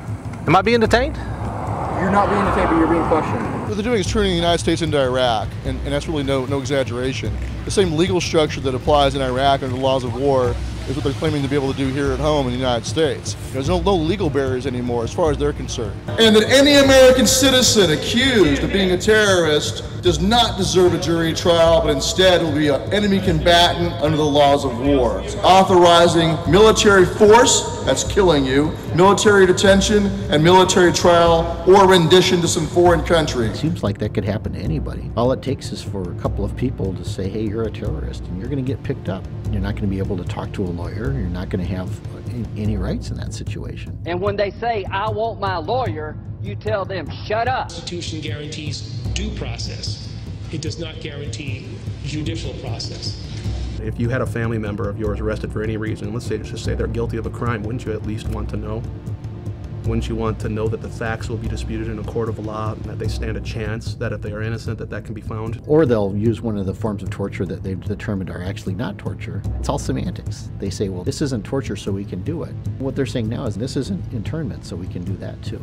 Am I being detained? You're not being detained, but you're being questioned. What they're doing is turning the United States into Iraq, and that's really no exaggeration. The same legal structure that applies in Iraq under the laws of war is what they're claiming to be able to do here at home in the United States. There's no legal barriers anymore as far as they're concerned. And that any American citizen accused of being a terrorist does not deserve a jury trial, but instead will be an enemy combatant under the laws of war. It's authorizing military force, that's killing you, military detention, and military trial or rendition to some foreign country. It seems like that could happen to anybody. All it takes is for a couple of people to say, hey, you're a terrorist, and you're going to get picked up. You're not going to be able to talk to a lawyer. You're not going to have any rights in that situation. And when they say, I want my lawyer, you tell them, shut up. The Constitution guarantees due process. It does not guarantee judicial process. If you had a family member of yours arrested for any reason, let's just say they're guilty of a crime, wouldn't you at least want to know? Wouldn't you want to know that the facts will be disputed in a court of law and that they stand a chance that if they are innocent that can be found? Or they'll use one of the forms of torture that they've determined are actually not torture. It's all semantics. They say, well, this isn't torture, so we can do it. What they're saying now is this isn't internment, so we can do that too.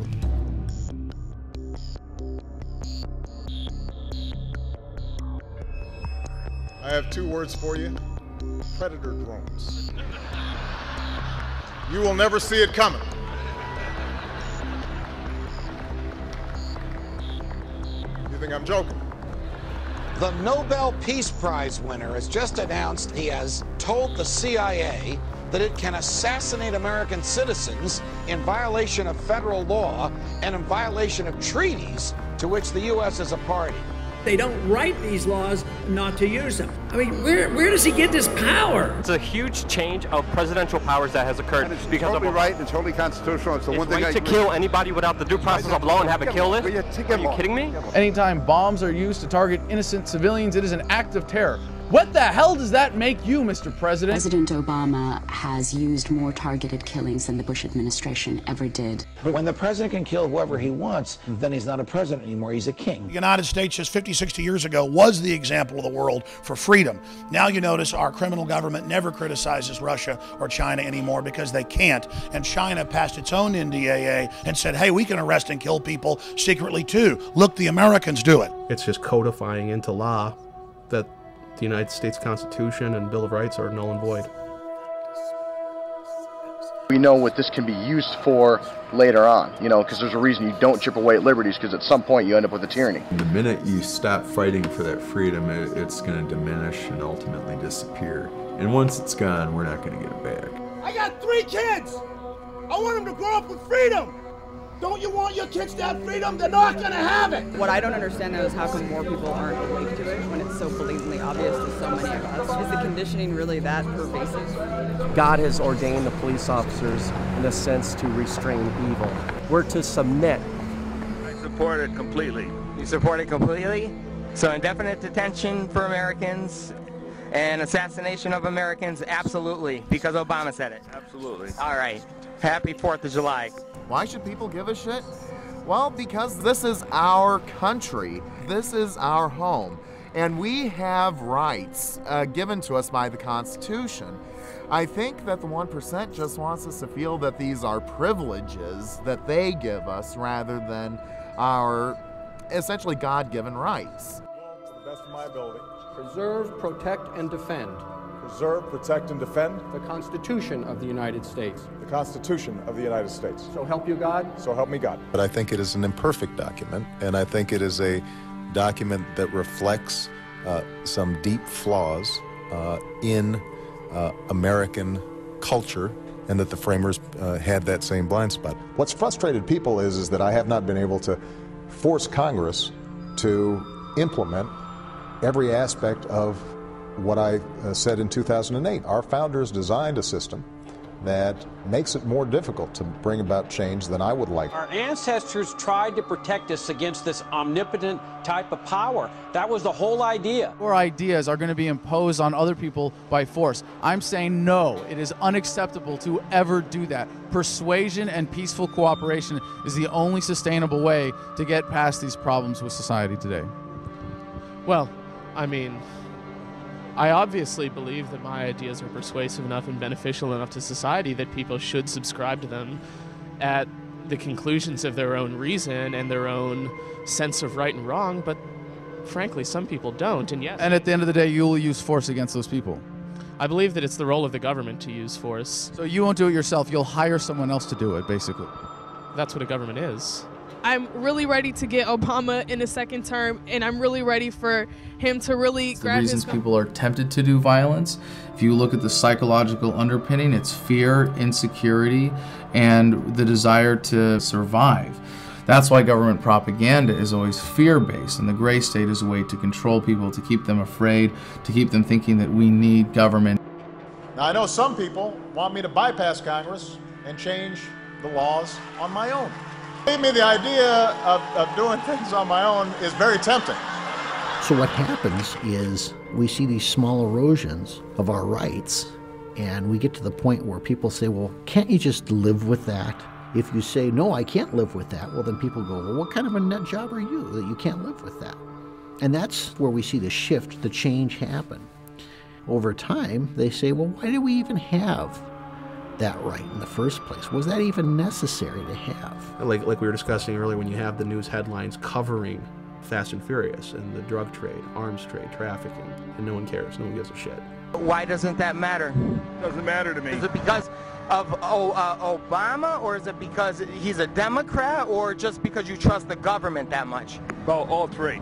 I have two words for you: predator drones. You will never see it coming. You think I'm joking? The Nobel Peace Prize winner has just announced he has told the CIA that it can assassinate American citizens in violation of federal law and in violation of treaties to which the U.S. is a party. They don't write these laws not to use them. I mean, where does he get this power? It's a huge change of presidential powers that has occurred because totally of right and totally constitutional. It's the one thing right to kill anybody without the due process of law and have a kill list. Are you kidding me? Anytime bombs are used to target innocent civilians, it is an act of terror. What the hell does that make you, Mr. President? President Obama has used more targeted killings than the Bush administration ever did. But when the president can kill whoever he wants, then he's not a president anymore, he's a king. The United States just 50, 60 years ago was the example of the world for freedom. Now you notice our criminal government never criticizes Russia or China anymore because they can't. And China passed its own NDAA and said, hey, we can arrest and kill people secretly too. Look, the Americans do it. It's just codifying into law that the United States Constitution and Bill of Rights are null and void. We know what this can be used for later on, because there's a reason you don't chip away at liberties, because at some point you end up with a tyranny. The minute you stop fighting for that freedom, it's going to diminish and ultimately disappear. And once it's gone, we're not going to get it back. I got 3 kids. I want them to grow up with freedom. Don't you want your kids to have freedom? They're not going to have it. What I don't understand, though, is how come more people aren't awake to it when it's so blatantly obvious to so many of us. Is the conditioning really that pervasive? God has ordained the police officers, in a sense, to restrain evil. We're to submit. I support it completely. You support it completely? So indefinite detention for Americans and assassination of Americans, absolutely, because Obama said it. Absolutely. All right. Happy 4th of July. Why should people give a shit? Well, because this is our country. This is our home. And we have rights given to us by the Constitution. I think that the 1% just wants us to feel that these are privileges that they give us rather than our essentially God-given rights. To the best of my ability. Preserve, protect, and defend. Preserve, protect, and defend. The Constitution of the United States. The Constitution of the United States. So help you God. So help me God. But I think it is an imperfect document, and I think it is a document that reflects some deep flaws in American culture, and that the framers had that same blind spot. What's frustrated people is that I have not been able to force Congress to implement every aspect of what I said in 2008. Our founders designed a system that makes it more difficult to bring about change than I would like. Our ancestors tried to protect us against this omnipotent type of power. That was the whole idea. Our ideas are going to be imposed on other people by force. I'm saying no, it is unacceptable to ever do that. Persuasion and peaceful cooperation is the only sustainable way to get past these problems with society today. Well, I mean, I obviously believe that my ideas are persuasive enough and beneficial enough to society that people should subscribe to them at the conclusions of their own reason and their own sense of right and wrong, but frankly, some people don't, and yes. And at the end of the day, you will use force against those people. I believe that it's the role of the government to use force. So you won't do it yourself, you'll hire someone else to do it, basically. That's what a government is. I'm really ready to get Obama in a second term, and I'm really ready for him to really grab his... The reasons people are tempted to do violence, if you look at the psychological underpinning, it's fear, insecurity, and the desire to survive. That's why government propaganda is always fear-based, and the gray state is a way to control people, to keep them afraid, to keep them thinking that we need government. Now, I know some people want me to bypass Congress and change the laws on my own. Believe me, the idea of doing things on my own is very tempting. So what happens is we see these small erosions of our rights, and we get to the point where people say, well, can't you just live with that? If you say, no, I can't live with that, well, then people go, well, what kind of a nut job are you that you can't live with that? And that's where we see the shift, the change happen. Over time, they say, well, why do we even have that right in the first place? Was that even necessary to have? Like we were discussing earlier, when you have the news headlines covering Fast and Furious and the drug trade, arms trade, trafficking, and no one cares, no one gives a shit. Why doesn't that matter? Doesn't matter to me. Is it because of Obama, or is it because he's a Democrat, or just because you trust the government that much? Well, all three.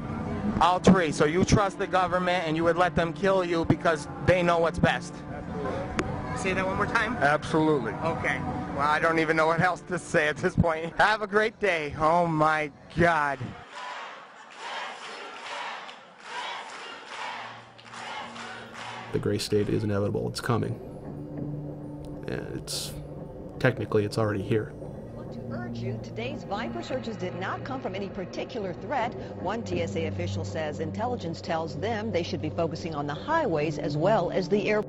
All three. So you trust the government and you would let them kill you because they know what's best. Say that one more time? Absolutely. Okay. Well, I don't even know what else to say at this point. Have a great day. Oh my God. The gray state is inevitable. It's coming. And it's already here. To urge you, today's Viper searches did not come from any particular threat. One TSA official says intelligence tells them they should be focusing on the highways as well as the air.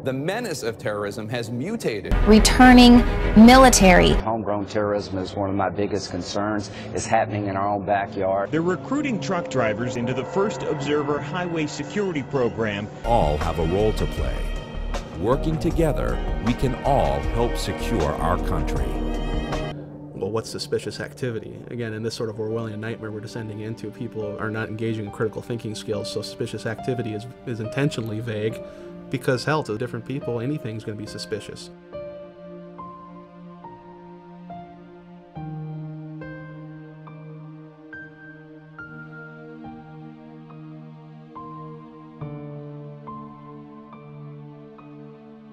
The menace of terrorism has mutated. Returning military. Homegrown terrorism is one of my biggest concerns. It's happening in our own backyard. They're recruiting truck drivers into the First Observer Highway Security Program. All have a role to play. Working together, we can all help secure our country. Well, what's suspicious activity? Again, in this sort of Orwellian nightmare we're descending into, people are not engaging in critical thinking skills, so suspicious activity is intentionally vague. Because, hell, to different people, anything's going to be suspicious.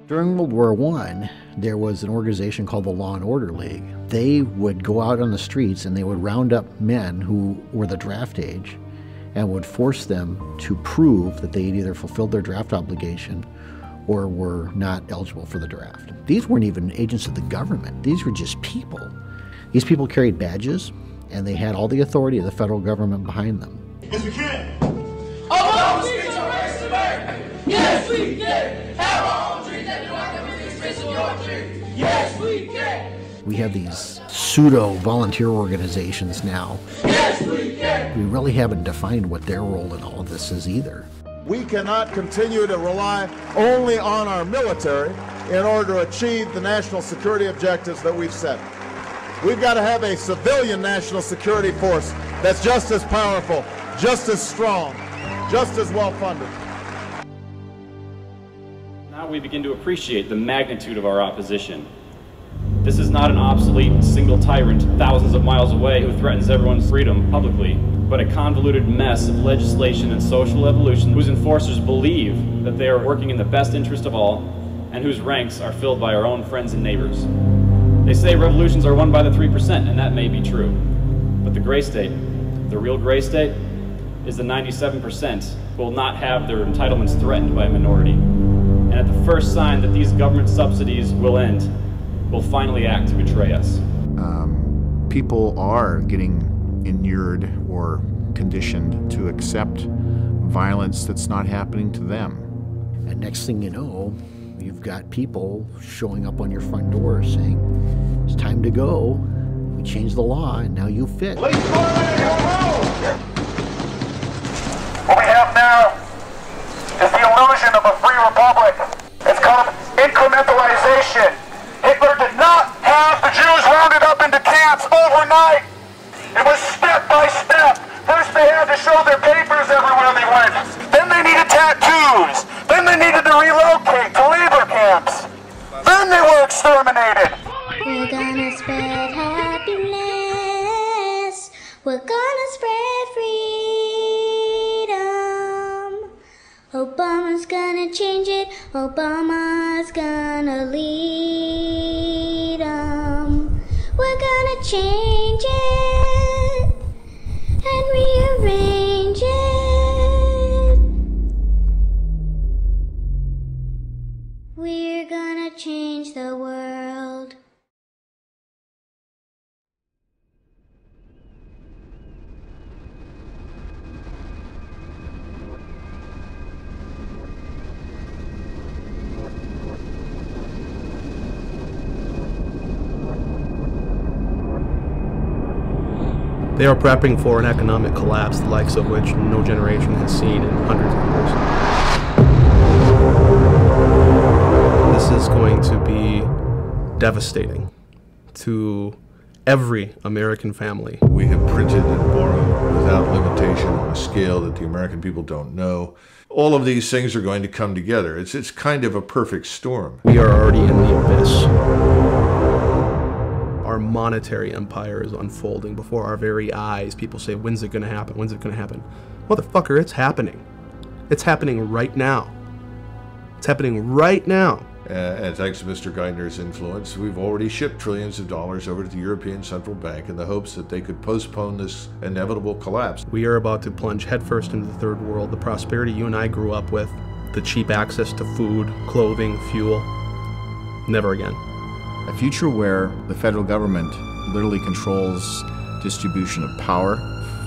During World War I, there was an organization called the Law and Order League. They would go out on the streets and they would round up men who were the draft age and would force them to prove that they had either fulfilled their draft obligation or were not eligible for the draft. These weren't even agents of the government. These were just people. These people carried badges, and they had all the authority of the federal government behind them. Yes, we can. Obama speaks on race America. Yes, we can. Have our own dreams and do our communities face your dreams. Yes, we can. We have these pseudo-volunteer organizations now. Yes, Yes, we can. We really haven't defined what their role in all this is either. We cannot continue to rely only on our military in order to achieve the national security objectives that we've set. We've got to have a civilian national security force that's just as powerful, just as strong, just as well funded. Now we begin to appreciate the magnitude of our opposition. This is not an obsolete single tyrant thousands of miles away who threatens everyone's freedom publicly, but a convoluted mess of legislation and social evolution whose enforcers believe that they are working in the best interest of all and whose ranks are filled by our own friends and neighbors. They say revolutions are won by the 3%, and that may be true. But the gray state, the real gray state, is the 97% who will not have their entitlements threatened by a minority. And at the first sign that these government subsidies will end, will finally act to betray us. People are getting inured or conditioned to accept violence that's not happening to them. And next thing you know, you've got people showing up on your front door saying, it's time to go. We changed the law and now you fit. What we have now is the illusion of a free republic. It's called incrementalization. Hitler did not have the Jews rounded up into camps overnight. It was step by step. First they had to show their papers everywhere they went. Then they needed tattoos. Then they needed to relocate to labor camps. Then they were exterminated. We're gonna spread happiness. We're gonna spread freedom. Obama's gonna change it. Obama's gonna lead 'em. We're gonna change it and rearrange it. We're gonna change the world. They are prepping for an economic collapse, the likes of which no generation has seen in hundreds of years. This is going to be devastating to every American family. We have printed and borrowed without limitation on a scale that the American people don't know. All of these things are going to come together. It's kind of a perfect storm. We are already in the abyss. Our monetary empire is unfolding before our very eyes. People say, when's it going to happen? When's it going to happen? Motherfucker, it's happening. It's happening right now. It's happening right now. And thanks to Mr. Geithner's influence, we've already shipped trillions of dollars over to the European Central Bank in the hopes that they could postpone this inevitable collapse. We are about to plunge headfirst into the third world, the prosperity you and I grew up with, the cheap access to food, clothing, fuel. Never again. A future where the federal government literally controls distribution of power,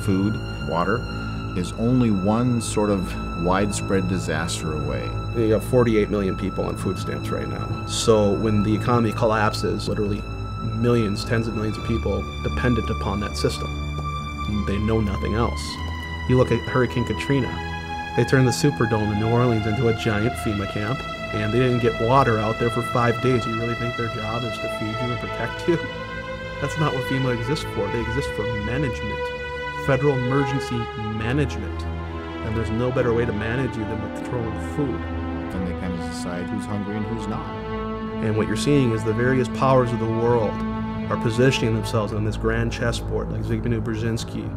food, water, is only one sort of widespread disaster away. You have 48 million people on food stamps right now. So when the economy collapses, literally millions, tens of millions of people dependent upon that system. They know nothing else. You look at Hurricane Katrina. They turned the Superdome in New Orleans into a giant FEMA camp, and they didn't get water out there for 5 days. You really think their job is to feed you and protect you? That's not what FEMA exists for. They exist for management, federal emergency management. And there's no better way to manage you than with controlling food. Then they kind of decide who's hungry and who's not. And what you're seeing is the various powers of the world are positioning themselves on this grand chessboard, like Zbigniew Brzezinski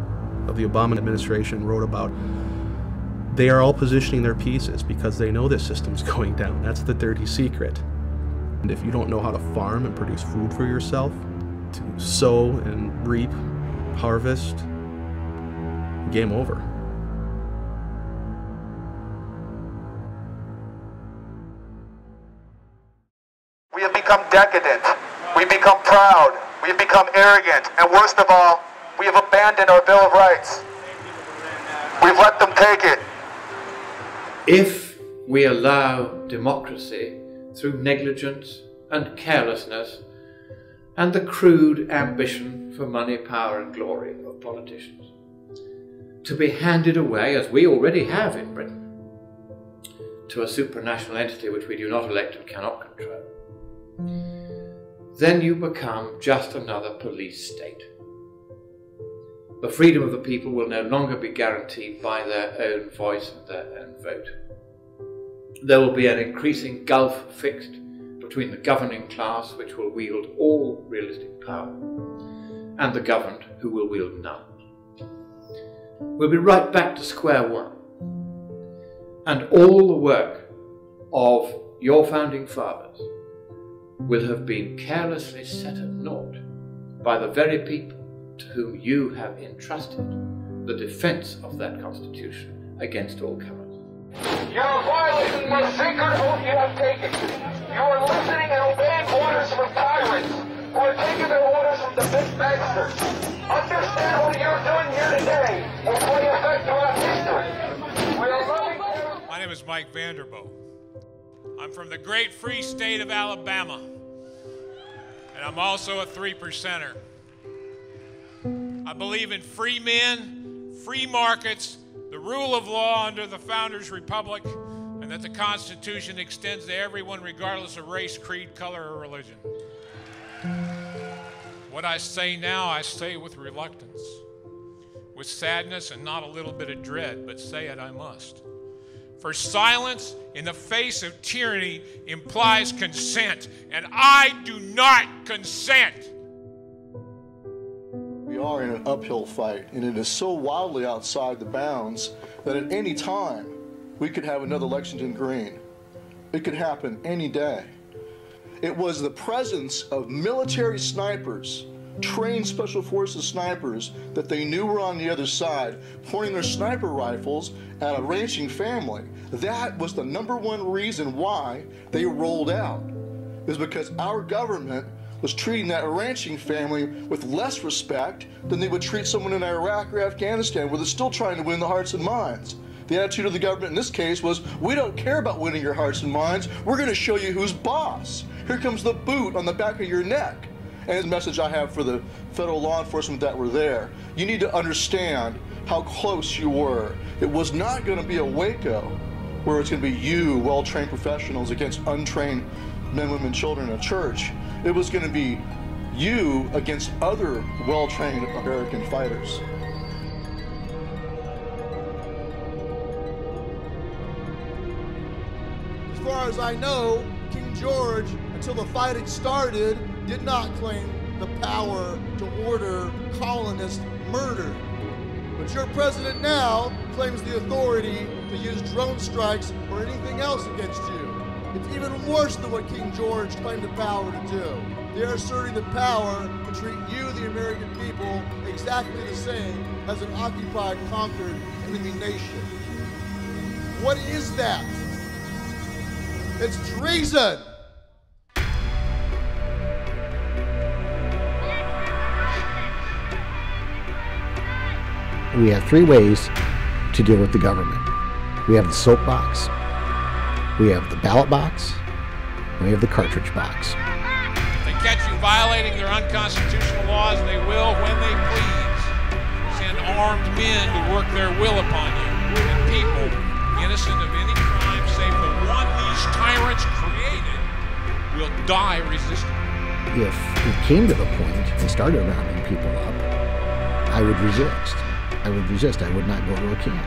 of the Obama administration wrote about. They are all positioning their pieces because they know this system's going down. That's the dirty secret. And if you don't know how to farm and produce food for yourself, to sow and reap, harvest, game over. We have become decadent. We've become proud. We've become arrogant. And worst of all, we have abandoned our Bill of Rights. We've let them take it. If we allow democracy through negligence and carelessness and the crude ambition for money, power and glory of politicians, to be handed away, as we already have in Britain, to a supranational entity which we do not elect and cannot control, then you become just another police state. The freedom of the people will no longer be guaranteed by their own voice and their own vote. There will be an increasing gulf fixed between the governing class, which will wield all realistic power, and the governed, who will wield none. We'll be right back to square one. And all the work of your founding fathers will have been carelessly set at naught by the very people to whom you have entrusted the defense of that Constitution against all comers. You are violating the sacred oath you have taken. You are listening and obeying orders from tyrants who are taking their orders from the big masters. Understand what you're doing here today will play effect throughout history. We are loving. My name is Mike Vanderbilt. I'm from the great free state of Alabama, and I'm also a 3%er. I believe in free men, free markets, the rule of law under the Founders' Republic, and that the Constitution extends to everyone regardless of race, creed, color, or religion. What I say now, I say with reluctance, with sadness and not a little bit of dread, but say it I must. For silence in the face of tyranny implies consent, and I do not consent. We are in an uphill fight, and it is so wildly outside the bounds that at any time we could have another Lexington Green. It could happen any day. It was the presence of military snipers, trained special forces snipers that they knew were on the other side, pointing their sniper rifles at a ranching family. That was the #1 reason why they rolled out, is because our government was treating that ranching family with less respect than they would treat someone in Iraq or Afghanistan, where they're still trying to win the hearts and minds. The attitude of the government in this case was, we don't care about winning your hearts and minds, we're going to show you who's boss. Here comes the boot on the back of your neck. And the message I have for the federal law enforcement that were there, you need to understand how close you were. It was not going to be a Waco where it's going to be you, well-trained professionals, against untrained men, women, children in a church. It was going to be you against other well-trained American fighters. As far as I know, King George, until the fighting started, did not claim the power to order colonists murdered. But your president now claims the authority to use drone strikes or anything else against you. It's even worse than what King George claimed the power to do. They're asserting the power to treat you, the American people, exactly the same as an occupied, conquered enemy nation. What is that? It's treason! We have 3 ways to deal with the government. We have the soapbox, we have the ballot box, and we have the cartridge box. If they catch you violating their unconstitutional laws, they will, when they please, send armed men to work their will upon you. And people, innocent of any crime save the one these tyrants created, will die resisting. If it came to the point and started rounding people up, I would resist. I would not go to a camp.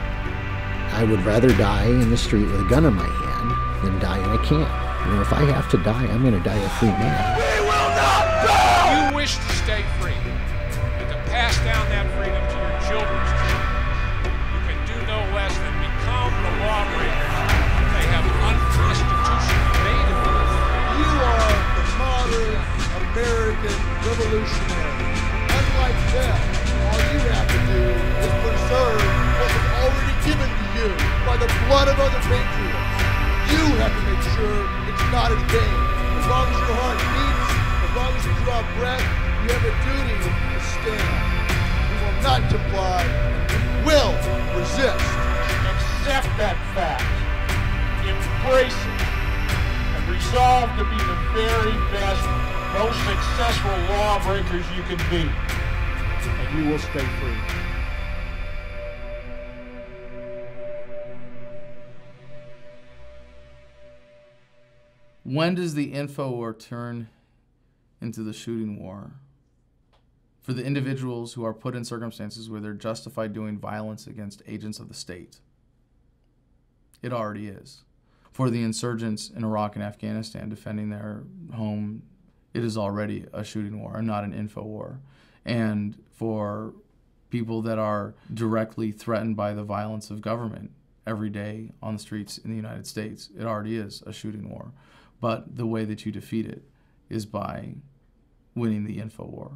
I would rather die in the street with a gun in my hand than die in a camp. You know, if I have to die, I'm going to die a free man. We will not die! You wish to stay free and to pass down that freedom to your children's children. You can do no less than become the lawbreakers they have unconstitutionally made of you. You are the modern American revolutionary. Unlike them, all you have to do is preserve what was already given to you by the blood of other patriots. You have to make sure it's not in vain. As long as your heart beats, as long as you draw breath, you have a duty to stand. We will not comply. We will resist. Accept that fact. Embrace it. And resolve to be the very best, most successful lawbreakers you can be. And you will stay free. When does the info war turn into the shooting war? For the individuals who are put in circumstances where they're justified doing violence against agents of the state. It already is. For the insurgents in Iraq and Afghanistan defending their home, it is already a shooting war and not an info war. And for people that are directly threatened by the violence of government every day on the streets in the United States, it already is a shooting war. But the way that you defeat it is by winning the info war.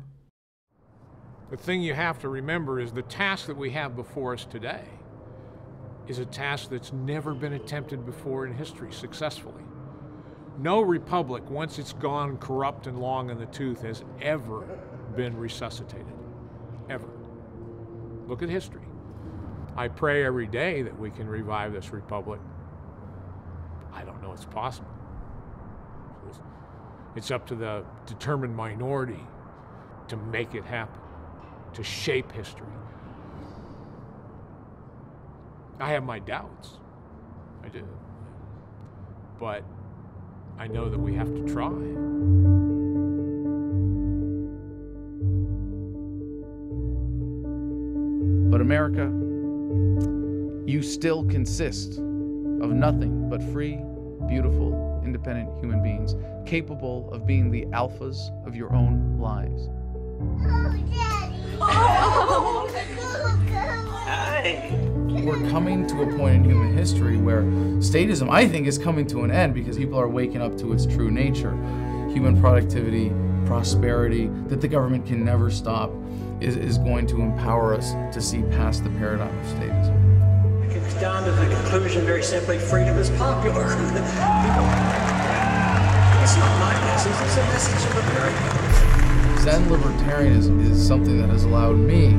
The thing you have to remember is the task that we have before us today is a task that's never been attempted before in history successfully. No republic, once it's gone corrupt and long in the tooth, has ever been resuscitated. Ever. Look at history. I pray every day that we can revive this republic. I don't know it's possible. It's up to the determined minority to make it happen, to shape history. I have my doubts. I do. But I know that we have to try. But America, you still consist of nothing but free, beautiful, independent human beings capable of being the alphas of your own lives. We're coming to a point in human history where statism, I think, is coming to an end because people are waking up to its true nature. Human productivity, prosperity, that the government can never stop, is going to empower us to see past the paradigm of statism. It comes down to the conclusion very simply, freedom is popular. It's not my message, it's a message of America. Zen libertarianism is something that has allowed me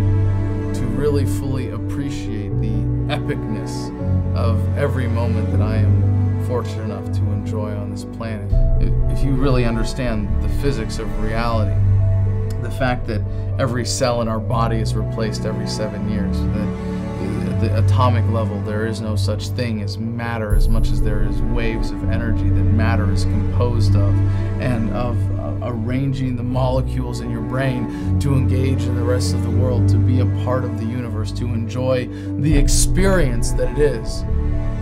to really fully appreciate the epicness of every moment that I am fortunate enough to enjoy on this planet. If you really understand the physics of reality, the fact that every cell in our body is replaced every 7 years, that at the atomic level there is no such thing as matter as much as there is waves of energy that matter is composed of, and of arranging the molecules in your brain to engage in the rest of the world, to be a part of the universe, to enjoy the experience that it is,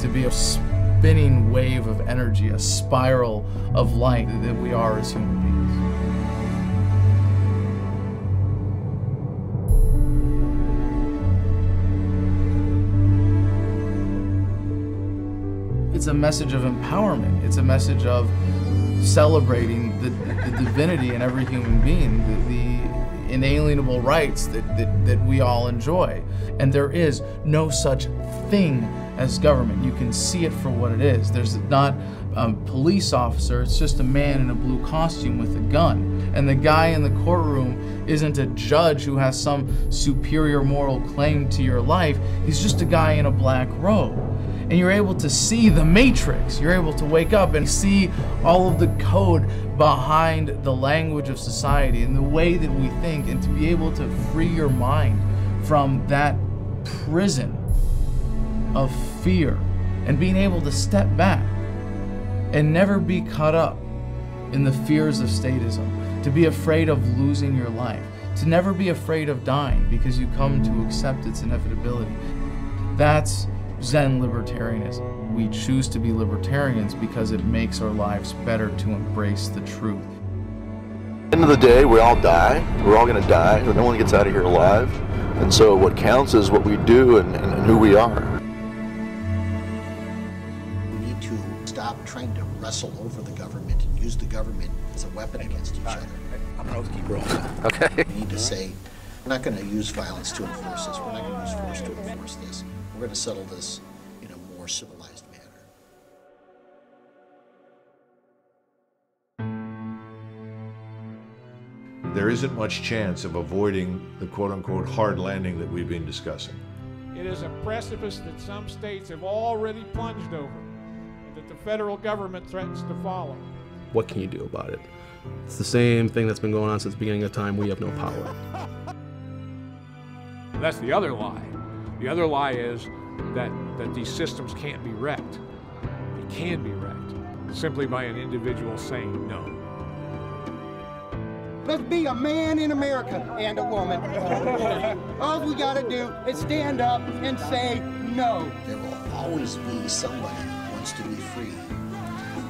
to be a spinning wave of energy, a spiral of light that we are as human beings. It's a message of empowerment. It's a message of celebrating the divinity in every human being, the inalienable rights that we all enjoy. And there is no such thing as government. You can see it for what it is. There's not a police officer, it's just a man in a blue costume with a gun. And the guy in the courtroom isn't a judge who has some superior moral claim to your life. He's just a guy in a black robe. And you're able to see the matrix. You're able to wake up and see all of the code behind the language of society and the way that we think, and to be able to free your mind from that prison of fear and being able to step back and never be caught up in the fears of statism, to be afraid of losing your life, to never be afraid of dying because you come to accept its inevitability. That's Zen libertarianism. We choose to be libertarians because it makes our lives better to embrace the truth. At the end of the day, we all die. We're all going to die. No one gets out of here alive. And so what counts is what we do and who we are. We need to stop trying to wrestle over the government and use the government as a weapon against each other. I'm going to keep rolling. Okay. We need to say, we're not going to use violence to enforce this. We're not going to use force to enforce this. We're going to settle this in a more civilized manner. There isn't much chance of avoiding the quote-unquote hard landing that we've been discussing. It is a precipice that some states have already plunged over, and that the federal government threatens to follow. What can you do about it? It's the same thing that's been going on since the beginning of time. We have no power. That's the other lie. The other lie is that these systems can't be wrecked. They can be wrecked. simply by an individual saying no. Let's be a man in America and a woman. All we gotta do is stand up and say no. There will always be somebody who wants to be free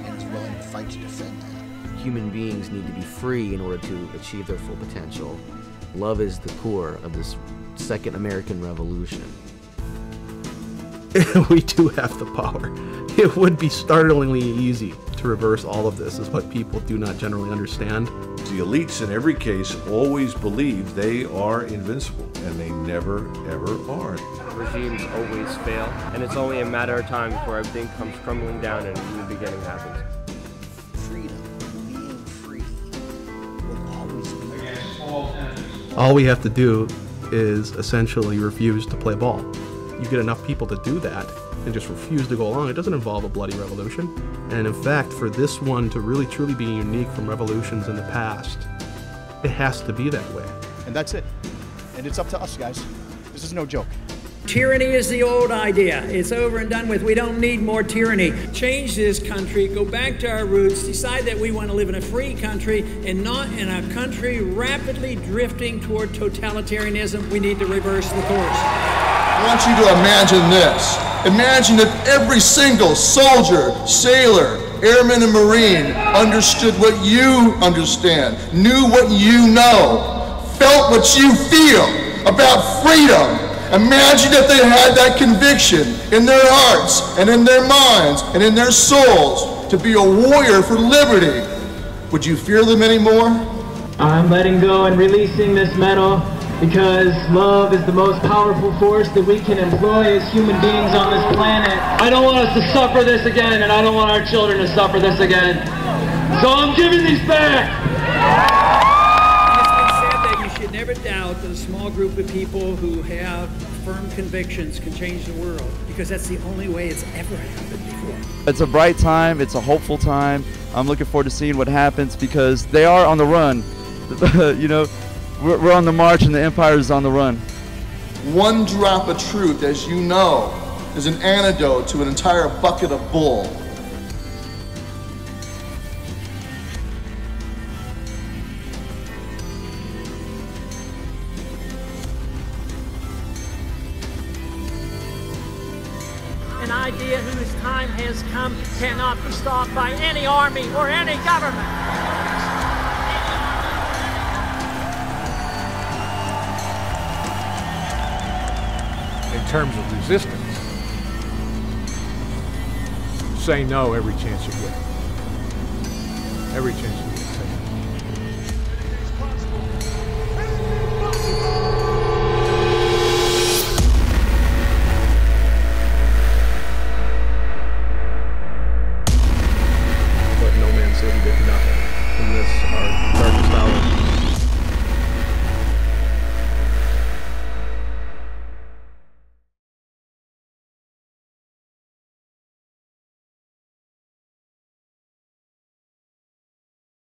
and is willing to fight to defend that. Human beings need to be free in order to achieve their full potential. Love is the core of this second American Revolution. We do have the power. It would be startlingly easy to reverse all of this, is what people do not generally understand. The elites in every case always believe they are invincible, and they never, ever are. Regimes always fail, and it's only a matter of time before everything comes crumbling down and a new beginning happens. Freedom, being free, will always be. All we have to do is essentially refuse to play ball. You get enough people to do that and just refuse to go along, it doesn't involve a bloody revolution. And in fact, for this one to really truly be unique from revolutions in the past, it has to be that way. And that's it. And it's up to us, guys. This is no joke. Tyranny is the old idea. It's over and done with. We don't need more tyranny. Change this country, go back to our roots, decide that we want to live in a free country and not in a country rapidly drifting toward totalitarianism. We need to reverse the course. I want you to imagine this. Imagine if every single soldier, sailor, airman, and Marine understood what you understand, knew what you know, felt what you feel about freedom. Imagine if they had that conviction in their hearts and in their minds and in their souls to be a warrior for liberty. Would you fear them anymore? I'm letting go and releasing this medal because love is the most powerful force that we can employ as human beings on this planet. I don't want us to suffer this again, and I don't want our children to suffer this again. So I'm giving these back. Never doubt that a small group of people who have firm convictions can change the world, because that's the only way it's ever happened before. It's a bright time, it's a hopeful time. I'm looking forward to seeing what happens because they are on the run. You know, we're on the march and the empire is on the run. One drop of truth, as you know, is an antidote to an entire bucket of bull. An idea whose time has come cannot be stopped by any army or any government. In terms of resistance, say no every chance you get. Every chance you get.